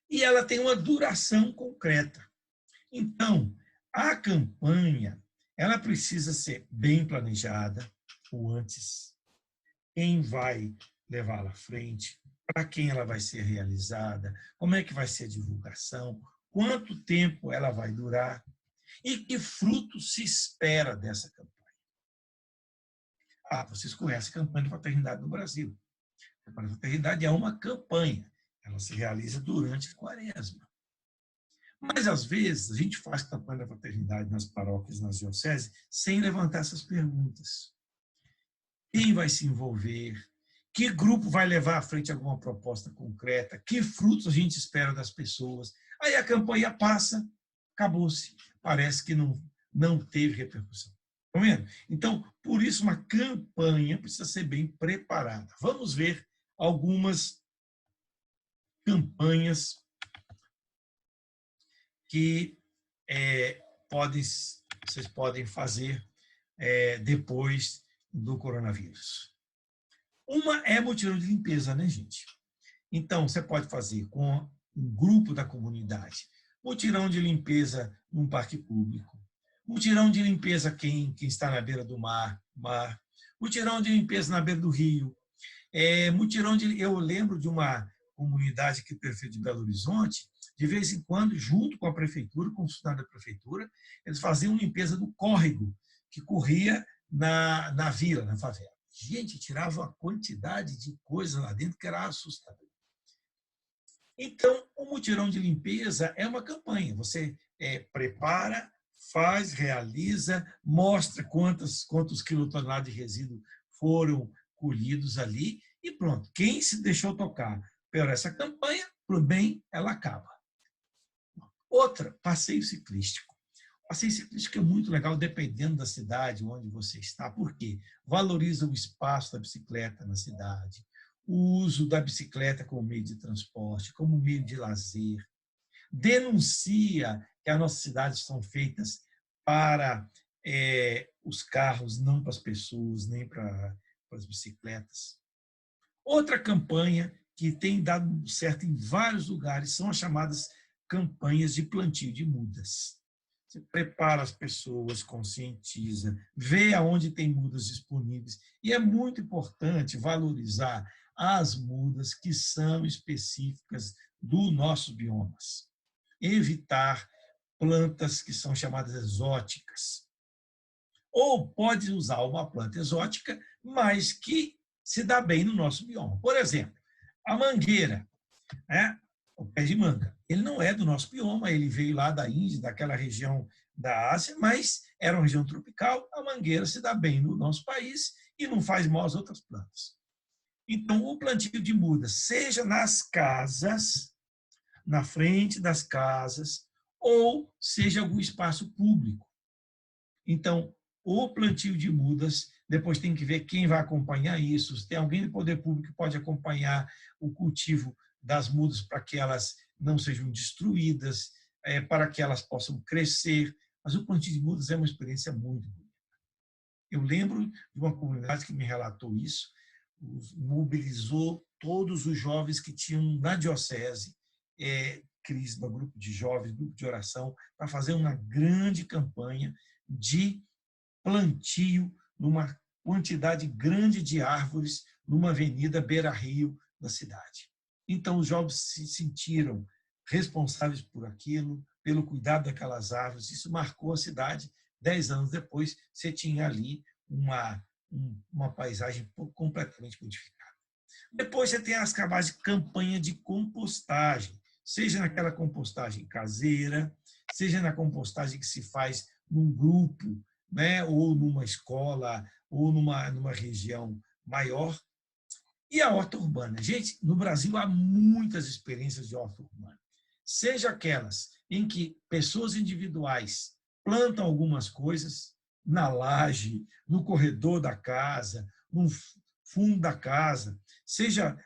e ela tem uma duração concreta. Então, a campanha ela precisa ser bem planejada o antes, quem vai levá-la à frente, para quem ela vai ser realizada, como é que vai ser a divulgação, quanto tempo ela vai durar e que fruto se espera dessa campanha. Vocês conhecem a campanha de fraternidade no Brasil. A campanha de fraternidade é uma campanha, ela se realiza durante a quaresma. Mas, às vezes, a gente faz campanha da fraternidade nas paróquias, nas dioceses, sem levantar essas perguntas. Quem vai se envolver? Que grupo vai levar à frente alguma proposta concreta? Que frutos a gente espera das pessoas? Aí a campanha passa, acabou-se. Parece que não teve repercussão. Estão vendo? Então, por isso, uma campanha precisa ser bem preparada. Vamos ver algumas campanhas que vocês podem fazer depois do coronavírus. Uma é mutirão de limpeza, né, gente? Então, você pode fazer com um grupo da comunidade. Mutirão de limpeza num parque público. Mutirão de limpeza quem está na beira do mar. Mutirão de limpeza na beira do rio. Eu lembro de uma comunidade que prefeito de Belo Horizonte, de vez em quando, junto com a prefeitura, com o funcionário da prefeitura, eles faziam limpeza do córrego que corria na vila, na favela. Gente, tirava uma quantidade de coisa lá dentro que era assustador. Então, o mutirão de limpeza é uma campanha. Você prepara, faz, realiza, mostra quantos quilotoneladas de resíduo foram colhidos ali e pronto. Quem se deixou tocar por essa campanha, por bem, ela acaba. Outra, passeio ciclístico. Passeio ciclístico é muito legal, dependendo da cidade onde você está, porque valoriza o espaço da bicicleta na cidade, o uso da bicicleta como meio de transporte, como meio de lazer, denuncia que as nossas cidades são feitas para os carros, não para as pessoas, nem para as bicicletas. Outra campanha que tem dado certo em vários lugares são as chamadas campanhas de plantio de mudas. Você prepara as pessoas, conscientiza, vê aonde tem mudas disponíveis. E é muito importante valorizar as mudas que são específicas dos nossos biomas. Evitar plantas que são chamadas exóticas. Ou pode usar uma planta exótica, mas que se dá bem no nosso bioma. Por exemplo, a mangueira, o pé de manga. Ele não é do nosso bioma, ele veio lá da Índia, daquela região da Ásia, mas era uma região tropical, a mangueira se dá bem no nosso país e não faz mal às outras plantas. Então, o plantio de mudas, seja nas casas, na frente das casas, ou seja algum espaço público. Então, o plantio de mudas, depois tem que ver quem vai acompanhar isso. Se tem alguém do poder público que pode acompanhar o cultivo das mudas para que elas não sejam destruídas, para que elas possam crescer. Mas o plantio de mudas é uma experiência muito bonita. Eu lembro de uma comunidade que me relatou isso, mobilizou todos os jovens que tinham na diocese, Crisma, grupo de jovens, grupo de oração, para fazer uma grande campanha de plantio numa quantidade grande de árvores numa avenida beira-rio da cidade. Então, os jovens se sentiram responsáveis por aquilo, pelo cuidado daquelas árvores. Isso marcou a cidade. 10 anos depois, você tinha ali uma paisagem completamente modificada. Depois você tem as camadas de campanha de compostagem, seja naquela compostagem caseira, seja na compostagem que se faz num grupo, né, ou numa escola, ou numa região maior. E a horta urbana? Gente, no Brasil há muitas experiências de horta urbana, seja aquelas em que pessoas individuais plantam algumas coisas na laje, no corredor da casa, no fundo da casa, seja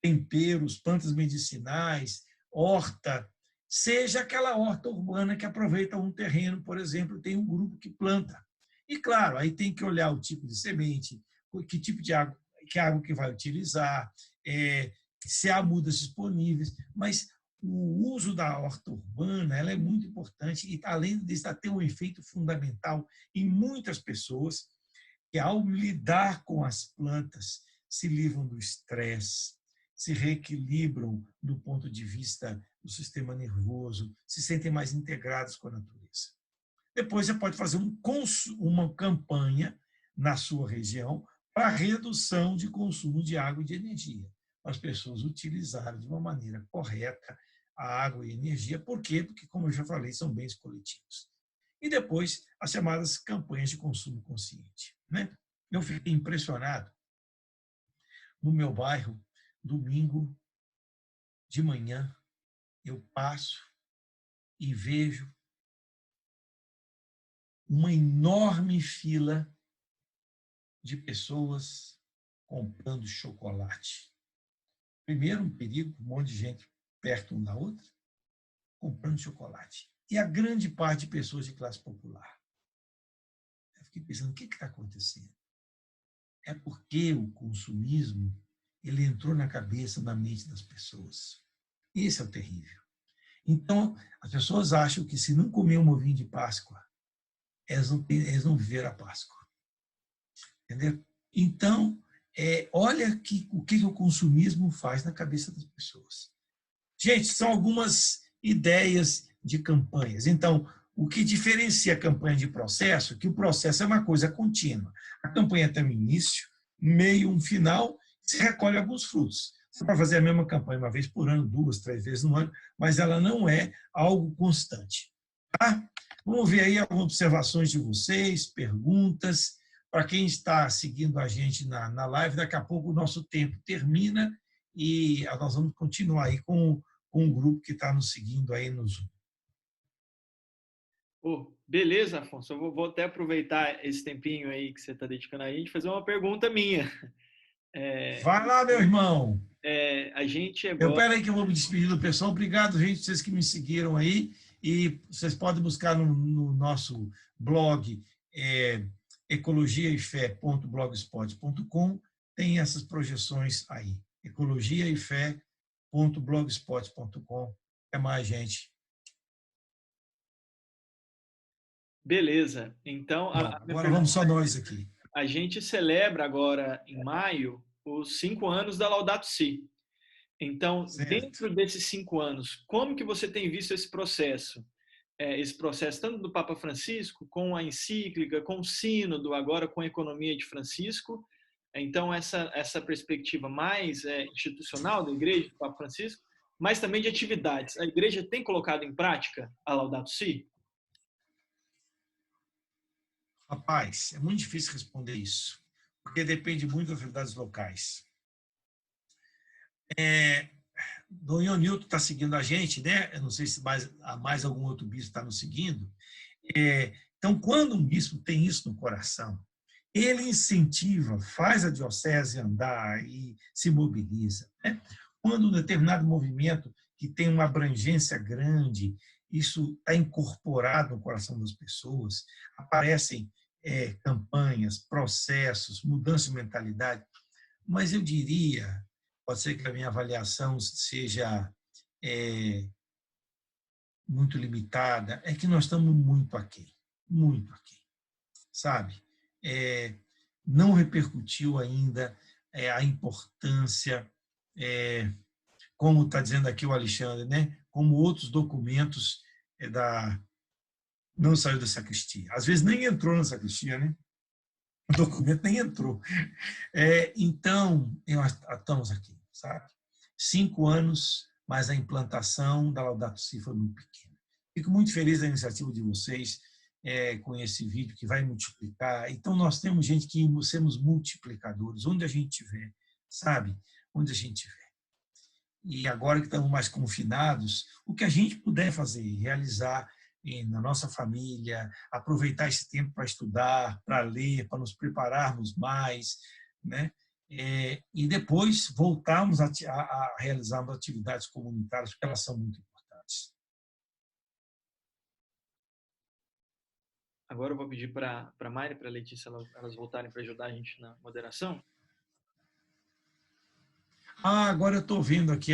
temperos, plantas medicinais, horta, seja aquela horta urbana que aproveita um terreno, por exemplo, tem um grupo que planta. E, claro, aí tem que olhar o tipo de semente, que tipo de água, que água que vai utilizar, se há mudas disponíveis, mas o uso da horta urbana ela é muito importante e, além disso, ela tem um efeito fundamental em muitas pessoas que, ao lidar com as plantas, se livram do estresse, se reequilibram do ponto de vista do sistema nervoso, se sentem mais integrados com a natureza. Depois você pode fazer uma campanha na sua região para redução de consumo de água e de energia, para as pessoas utilizarem de uma maneira correta a água e a energia. Por quê? Porque, como eu já falei, são bens coletivos. E depois, as chamadas campanhas de consumo consciente. Né? Eu fiquei impressionado no meu bairro, domingo de manhã, eu passo e vejo uma enorme fila de pessoas comprando chocolate. Primeiro, um perigo, um monte de gente perto uma da outra, comprando chocolate. E a grande parte de pessoas de classe popular. Eu fiquei pensando, o que está acontecendo? É porque o consumismo ele entrou na cabeça, na mente das pessoas. Esse é o terrível. Então, as pessoas acham que se não comer um ovinho de Páscoa, eles não viveram a Páscoa. Entendeu? Então, olha o que o consumismo faz na cabeça das pessoas. Gente, são algumas ideias de campanhas. Então, o que diferencia a campanha de processo é que o processo é uma coisa contínua. A campanha tem um início, meio, um final, se recolhe alguns frutos. Você pode fazer a mesma campanha uma vez por ano, 2, 3 vezes no ano, mas ela não é algo constante. Tá? Vamos ver aí algumas observações de vocês, perguntas. Para quem está seguindo a gente na live, daqui a pouco o nosso tempo termina e nós vamos continuar aí com o grupo que está nos seguindo aí no Zoom. Beleza, Afonso. Eu vou até aproveitar esse tempinho aí que você está dedicando a gente e fazer uma pergunta minha. Vai lá, meu irmão. A gente Espera aí que eu vou me despedir do pessoal. Obrigado, gente, vocês que me seguiram aí. E vocês podem buscar no nosso blog ecologiaefé.blogspot.com. Tem essas projeções aí. ecologiaefé.blogspot.com. Até mais, gente. Beleza. Então, agora vamos só nós aqui. A gente celebra agora, em maio, os 5 anos da Laudato Si. Então, certo. Dentro desses 5 anos, como que você tem visto esse processo? Esse processo tanto do Papa Francisco, com a encíclica, com o sínodo, agora com a economia de Francisco. Então, essa perspectiva mais institucional da igreja, do Papa Francisco, mas também de atividades. A igreja tem colocado em prática a Laudato Si? Rapaz, é muito difícil responder isso, porque depende muito das autoridades locais. Dom Ionilton está seguindo a gente, né? Eu não sei se mais algum outro bispo está nos seguindo. Então, quando um bispo tem isso no coração, ele incentiva, faz a diocese andar e se mobiliza, né? Quando um determinado movimento que tem uma abrangência grande, isso está incorporado no coração das pessoas, aparecem campanhas, processos, mudança de mentalidade. Mas eu diria, pode ser que a minha avaliação seja muito limitada, é que nós estamos muito aquém, sabe? Não repercutiu ainda a importância, como está dizendo aqui o Alexandre, né? Como outros documentos não saiu da sacristia. Às vezes nem entrou na sacristia, né? O documento nem entrou. Então, estamos aqui, sabe? 5 anos, mas a implantação da Laudato Si foi muito pequena. Fico muito feliz da iniciativa de vocês com esse vídeo que vai multiplicar. Então, nós temos gente que somos multiplicadores, onde a gente estiver, sabe? Onde a gente estiver. E agora que estamos mais confinados, o que a gente puder fazer, realizar na nossa família, aproveitar esse tempo para estudar, para ler, para nos prepararmos mais, né? E depois voltarmos a realizarmos atividades comunitárias, porque elas são muito importantes. Agora eu vou pedir para a Mari e para a Letícia elas voltarem para ajudar a gente na moderação. Agora eu estou vendo aqui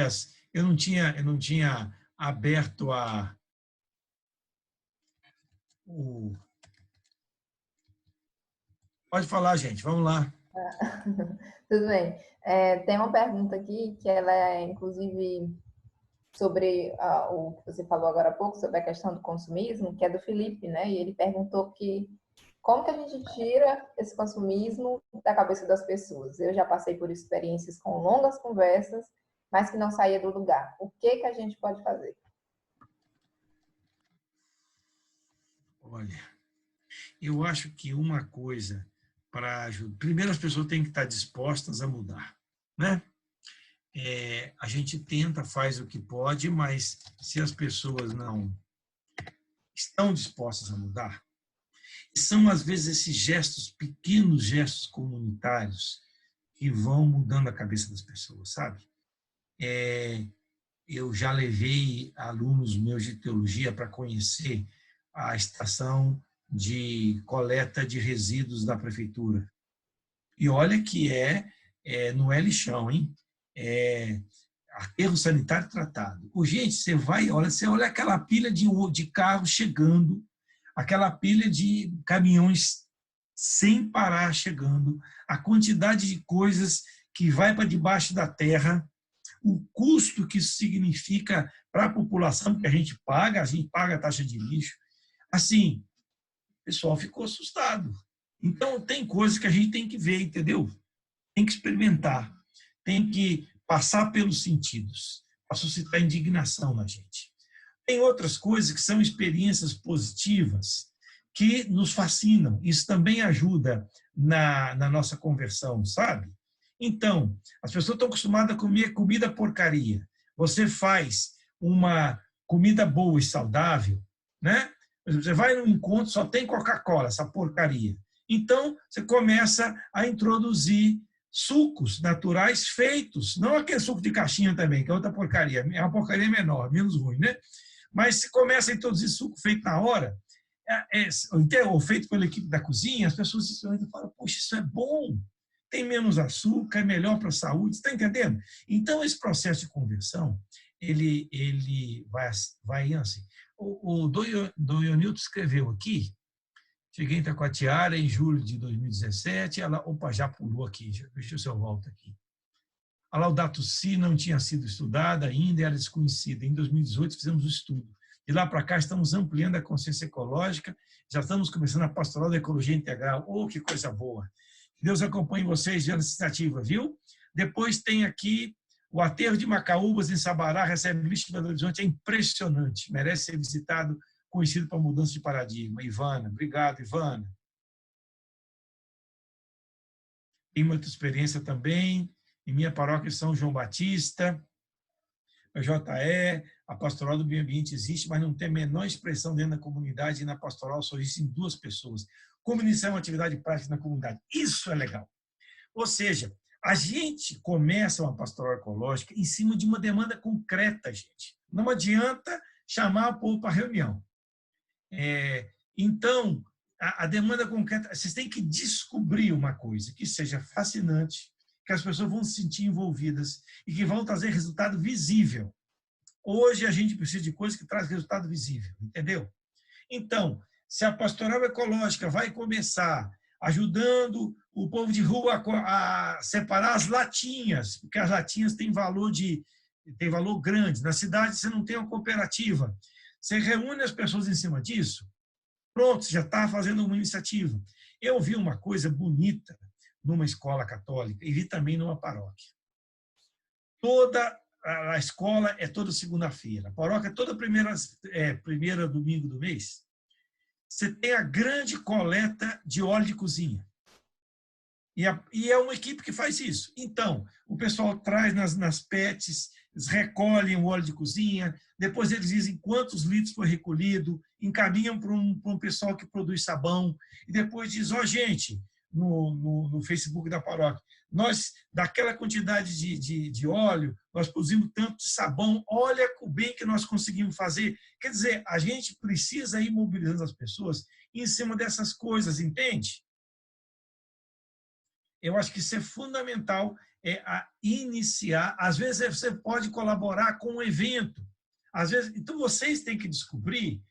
eu não tinha aberto Pode falar, gente, vamos lá. Tudo bem. Tem uma pergunta aqui que ela é, inclusive, sobre o que você falou agora há pouco, sobre a questão do consumismo, que é do Felipe, né? E ele perguntou como que a gente tira esse consumismo da cabeça das pessoas. Eu já passei por experiências com longas conversas, mas que não saía do lugar. O que a gente pode fazer? Olha, eu acho que uma coisa para ajudar... Primeiro, as pessoas têm que estar dispostas a mudar, né? A gente tenta, faz o que pode, mas se as pessoas não estão dispostas a mudar, são, às vezes, esses gestos, pequenos gestos comunitários que vão mudando a cabeça das pessoas, sabe? Eu já levei alunos meus de teologia para conhecer a estação de coleta de resíduos da prefeitura. E olha que não é lixão, hein? Aterro sanitário tratado. Gente, você olha aquela pilha de carros chegando, aquela pilha de caminhões sem parar chegando, a quantidade de coisas que vai para debaixo da terra, o custo que isso significa para a população, porque a gente paga a taxa de lixo. Assim, o pessoal ficou assustado. Então, tem coisas que a gente tem que ver, entendeu? Tem que experimentar, tem que passar pelos sentidos, para suscitar indignação na gente. Tem outras coisas que são experiências positivas que nos fascinam. Isso também ajuda na nossa conversão, sabe? Então, as pessoas estão acostumadas a comer comida porcaria. Você faz uma comida boa e saudável, né? Você vai num encontro, só tem Coca-Cola, essa porcaria. Então, você começa a introduzir sucos naturais feitos, não aquele suco de caixinha também, que é outra porcaria, é uma porcaria menor, menos ruim, né? Mas se começa a introduzir suco feito na hora, ou feito pela equipe da cozinha, as pessoas falam, poxa, isso é bom, tem menos açúcar, é melhor para a saúde, está entendendo? Então, esse processo de conversão, ele vai assim. O Dom Ionilton escreveu aqui, cheguei em Itacoatiara em julho de 2017, já pulou aqui, deixa eu ver se eu volto aqui. A Laudato Si não tinha sido estudada ainda, era desconhecida. Em 2018 fizemos o estudo. De lá para cá estamos ampliando a consciência ecológica, já estamos começando a pastoral da ecologia integral. Oh, que coisa boa! Que Deus acompanhe vocês nessa iniciativa, viu? Depois tem aqui o aterro de Macaúbas, em Sabará, recebe lixo de Belo Horizonte, é impressionante, merece ser visitado, conhecido para mudança de paradigma. Ivana, obrigado, Ivana. Tem muita experiência também em minha paróquia São João Batista, a JE, a Pastoral do Meio Ambiente existe, mas não tem a menor expressão dentro da comunidade, e na pastoral só existem 2 pessoas. Como iniciar uma atividade prática na comunidade? Isso é legal. Ou seja, a gente começa uma pastoral ecológica em cima de uma demanda concreta, gente. Não adianta chamar o povo para reunião. Então, a demanda concreta, vocês têm que descobrir uma coisa que seja fascinante, que as pessoas vão se sentir envolvidas e que vão trazer resultado visível. Hoje a gente precisa de coisas que trazem resultado visível, entendeu? Então, se a pastoral ecológica vai começar ajudando o povo de rua a separar as latinhas, porque as latinhas têm valor grande. Na cidade você não tem uma cooperativa. Você reúne as pessoas em cima disso, pronto, você já está fazendo uma iniciativa. Eu vi uma coisa bonita numa escola católica e vi também numa paróquia. Toda a escola é toda segunda-feira, a paróquia é toda primeira domingo do mês. Você tem a grande coleta de óleo de cozinha. E é uma equipe que faz isso. Então, o pessoal traz nas PETs, eles recolhem o óleo de cozinha, depois eles dizem quantos litros foi recolhido, encaminham para um pessoal que produz sabão, e depois diz, gente, no Facebook da paróquia, nós, daquela quantidade de óleo, nós produzimos tanto de sabão, olha o bem que nós conseguimos fazer. Quer dizer, a gente precisa ir mobilizando as pessoas em cima dessas coisas, entende? Eu acho que isso é fundamental, a iniciar. Às vezes você pode colaborar com um evento. Às vezes, então vocês têm que descobrir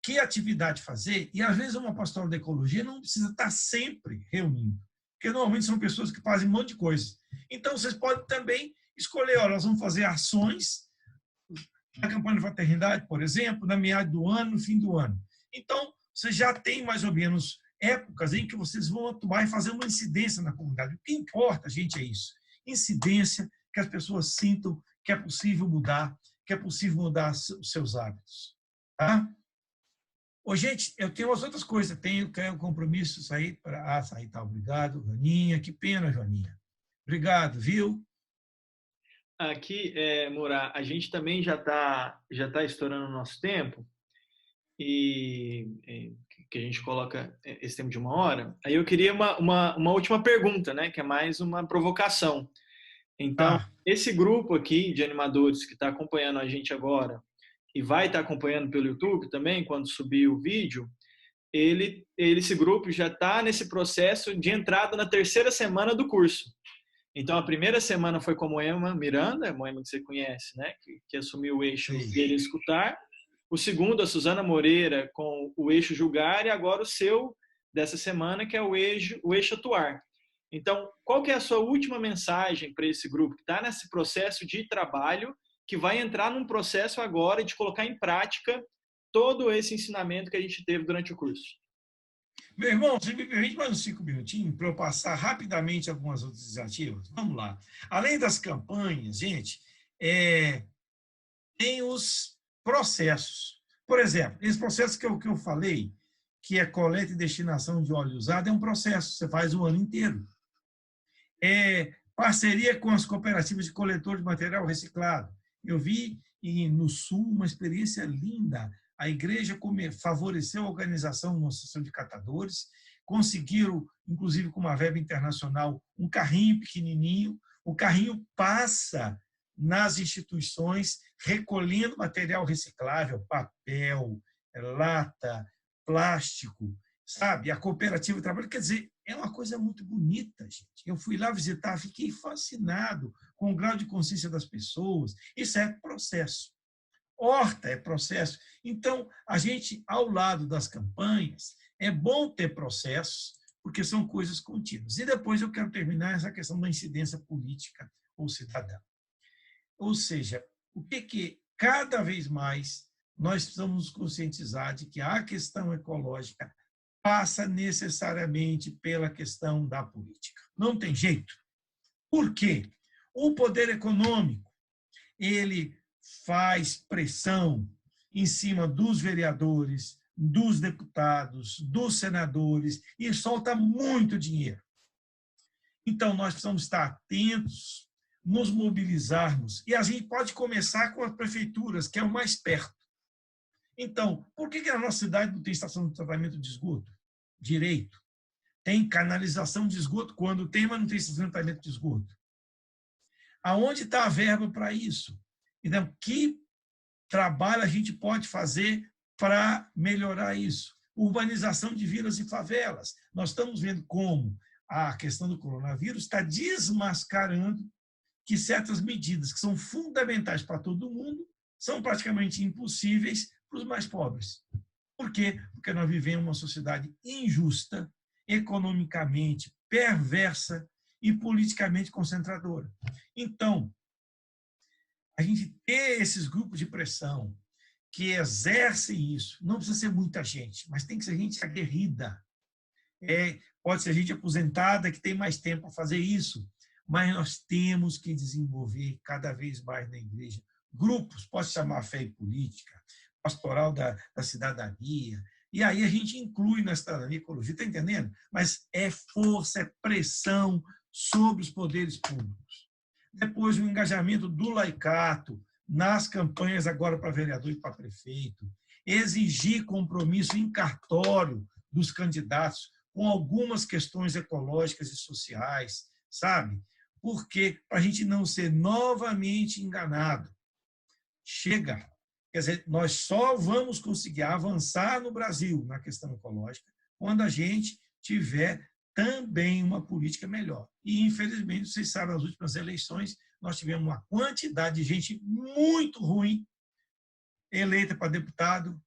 que atividade fazer, e às vezes uma pastoral de ecologia não precisa estar sempre reunindo, porque normalmente são pessoas que fazem um monte de coisa. Então vocês podem também escolher, nós vamos fazer ações na campanha de fraternidade, por exemplo, na meada do ano, no fim do ano. Então, vocês já têm mais ou menos épocas em que vocês vão atuar e fazer uma incidência na comunidade. O que importa, gente, é isso. Incidência, que as pessoas sintam que é possível mudar os seus hábitos. Tá? Ô, gente, eu tenho umas outras coisas. Tenho compromisso, sair para... sair, tá, obrigado, Joaninha. Que pena, Joaninha. Obrigado, viu? Aqui, Murá, a gente também já tá estourando o nosso tempo, e que a gente coloca esse tempo de 1 hora. Aí eu queria uma última pergunta, né, que é mais uma provocação. Então, esse grupo aqui de animadores que está acompanhando a gente agora e vai estar acompanhando pelo YouTube também, quando subir o vídeo, esse grupo já está nesse processo de entrada na 3ª semana do curso. Então, a primeira semana foi com a Moema Miranda, a Moema que você conhece, né, que assumiu o eixo Ver e Escutar. O segundo, a Suzana Moreira, com o eixo Julgar, e agora o seu dessa semana, que é o eixo Atuar. Então, qual que é a sua última mensagem para esse grupo que está nesse processo de trabalho, que vai entrar num processo agora de colocar em prática todo esse ensinamento que a gente teve durante o curso? Meu irmão, você me permite mais uns 5 minutinhos para eu passar rapidamente algumas outras iniciativas? Vamos lá. Além das campanhas, gente, tem os processos. Por exemplo, esse processo que eu falei, que é coleta e destinação de óleo usado, é um processo, você faz o ano inteiro. Parceria com as cooperativas de coletor de material reciclado. Eu vi no Sul uma experiência linda. A igreja favoreceu a organização de uma associação de catadores, conseguiram, inclusive com uma verba internacional, um carrinho pequenininho. O carrinho passa nas instituições, recolhendo material reciclável, papel, lata, plástico, sabe? A cooperativa de trabalho, quer dizer, é uma coisa muito bonita, gente. Eu fui lá visitar, fiquei fascinado com o grau de consciência das pessoas. Isso é processo. Horta é processo. Então, a gente, ao lado das campanhas, é bom ter processos, porque são coisas contínuas. E depois eu quero terminar essa questão da incidência política ou cidadã. Ou seja, o que cada vez mais nós precisamos nos conscientizar de que a questão ecológica passa necessariamente pela questão da política. Não tem jeito. Por quê? O poder econômico, ele faz pressão em cima dos vereadores, dos deputados, dos senadores e solta muito dinheiro. Então, nós precisamos estar atentos nos mobilizarmos. E a gente pode começar com as prefeituras, que é o mais perto. Então, por que a nossa cidade não tem estação de tratamento de esgoto? Direito. Tem canalização de esgoto quando tem, mas não tem estação de tratamento de esgoto. Aonde está a verba para isso? Então, que trabalho a gente pode fazer para melhorar isso? Urbanização de vilas e favelas. Nós estamos vendo como a questão do coronavírus está desmascarando que certas medidas que são fundamentais para todo mundo são praticamente impossíveis para os mais pobres. Por quê? Porque nós vivemos uma sociedade injusta, economicamente perversa e politicamente concentradora. Então, a gente ter esses grupos de pressão que exercem isso, não precisa ser muita gente, mas tem que ser gente aguerrida. Pode ser gente aposentada que tem mais tempo para fazer isso, mas nós temos que desenvolver cada vez mais na igreja grupos, pode chamar fé e política, pastoral da cidadania, e aí a gente inclui na cidadania ecologia, está entendendo? Mas é força, é pressão sobre os poderes públicos. Depois, o engajamento do laicato nas campanhas agora para vereador e para prefeito, exigir compromisso em cartório dos candidatos com algumas questões ecológicas e sociais, sabe? Porque para a gente não ser novamente enganado. Chega. Quer dizer, nós só vamos conseguir avançar no Brasil na questão ecológica quando a gente tiver também uma política melhor. E, infelizmente, vocês sabem, nas últimas eleições, nós tivemos uma quantidade de gente muito ruim eleita para deputado,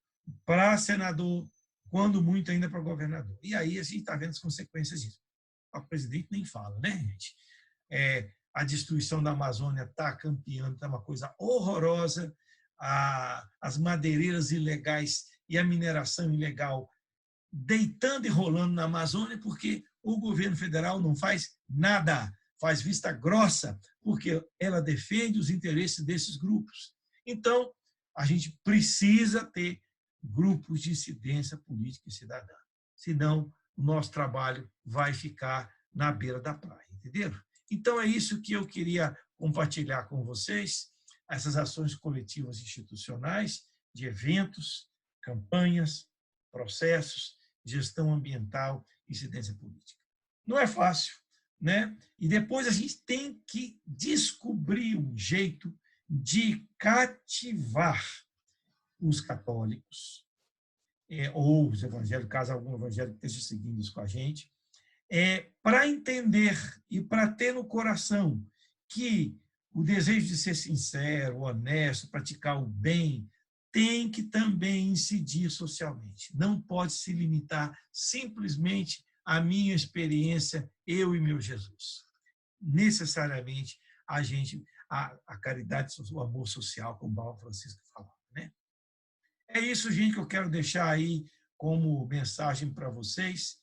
para senador, quando muito ainda para governador. E aí a gente está vendo as consequências disso. O presidente nem fala, né, gente? A destruição da Amazônia está campeando, está uma coisa horrorosa. As madeireiras ilegais e a mineração ilegal deitando e rolando na Amazônia, porque o governo federal não faz nada, faz vista grossa, porque ela defende os interesses desses grupos. Então, a gente precisa ter grupos de incidência política e cidadã. Senão, o nosso trabalho vai ficar na beira da praia, entenderam? Então, é isso que eu queria compartilhar com vocês, essas ações coletivas institucionais, de eventos, campanhas, processos, gestão ambiental, incidência política. Não é fácil, né? E depois a gente tem que descobrir um jeito de cativar os católicos, ou os evangélicos, caso algum evangélico esteja seguindo isso com a gente, para entender e para ter no coração que o desejo de ser sincero, honesto, praticar o bem, tem que também incidir socialmente. Não pode se limitar simplesmente à minha experiência, eu e meu Jesus. Necessariamente, a caridade, o amor social, como o Papa Francisco falava, né? É isso, gente, que eu quero deixar aí como mensagem para vocês.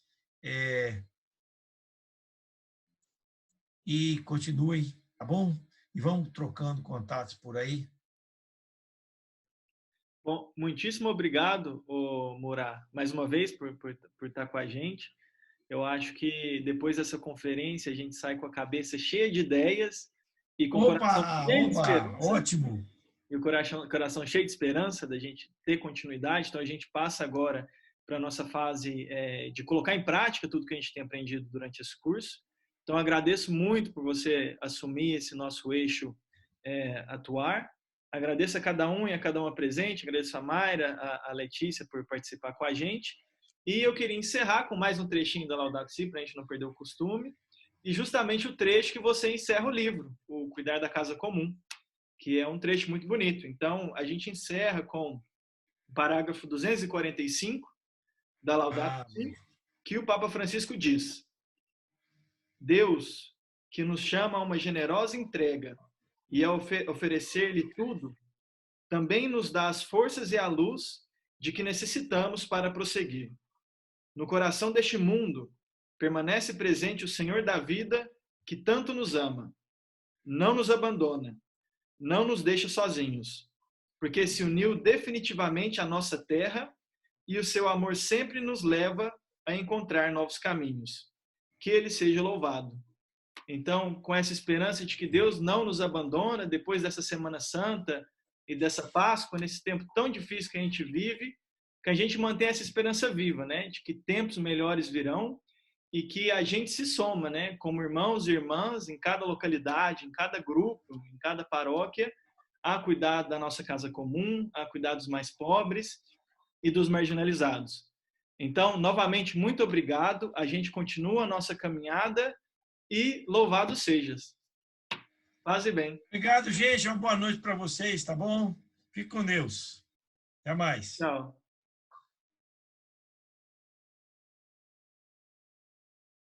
E continuem, tá bom? E vão trocando contatos por aí. Bom, muitíssimo obrigado, Murá, mais uma vez por estar com a gente. Eu acho que depois dessa conferência a gente sai com a cabeça cheia de ideias e com o coração cheio de esperança. Ótimo! E o coração cheio de esperança da gente ter continuidade. Então a gente passa agora para a nossa fase de colocar em prática tudo que a gente tem aprendido durante esse curso. Então agradeço muito por você assumir esse nosso eixo atuar. Agradeço a cada um e a cada uma presente, agradeço a Mayra, a Letícia por participar com a gente. E eu queria encerrar com mais um trechinho da Laudato Si, para a gente não perder o costume, e justamente o trecho que você encerra o livro, o Cuidar da Casa Comum, que é um trecho muito bonito. Então, a gente encerra com o parágrafo 245 da Laudato Si, que o Papa Francisco diz: Deus, que nos chama a uma generosa entrega e a oferecer-lhe tudo, também nos dá as forças e a luz de que necessitamos para prosseguir. No coração deste mundo, permanece presente o Senhor da vida, que tanto nos ama. Não nos abandona, não nos deixa sozinhos, porque se uniu definitivamente à nossa terra e o seu amor sempre nos leva a encontrar novos caminhos. Que ele seja louvado. Então, com essa esperança de que Deus não nos abandona depois dessa Semana Santa e dessa Páscoa, nesse tempo tão difícil que a gente vive, que a gente mantenha essa esperança viva, né? De que tempos melhores virão e que a gente se soma, né? Como irmãos e irmãs, em cada localidade, em cada grupo, em cada paróquia, a cuidar da nossa casa comum, a cuidar dos mais pobres e dos marginalizados. Então, novamente, muito obrigado. A gente continua a nossa caminhada e louvado sejas. Paz e bem. Obrigado, gente. Uma boa noite para vocês, tá bom? Fique com Deus. Até mais. Tchau.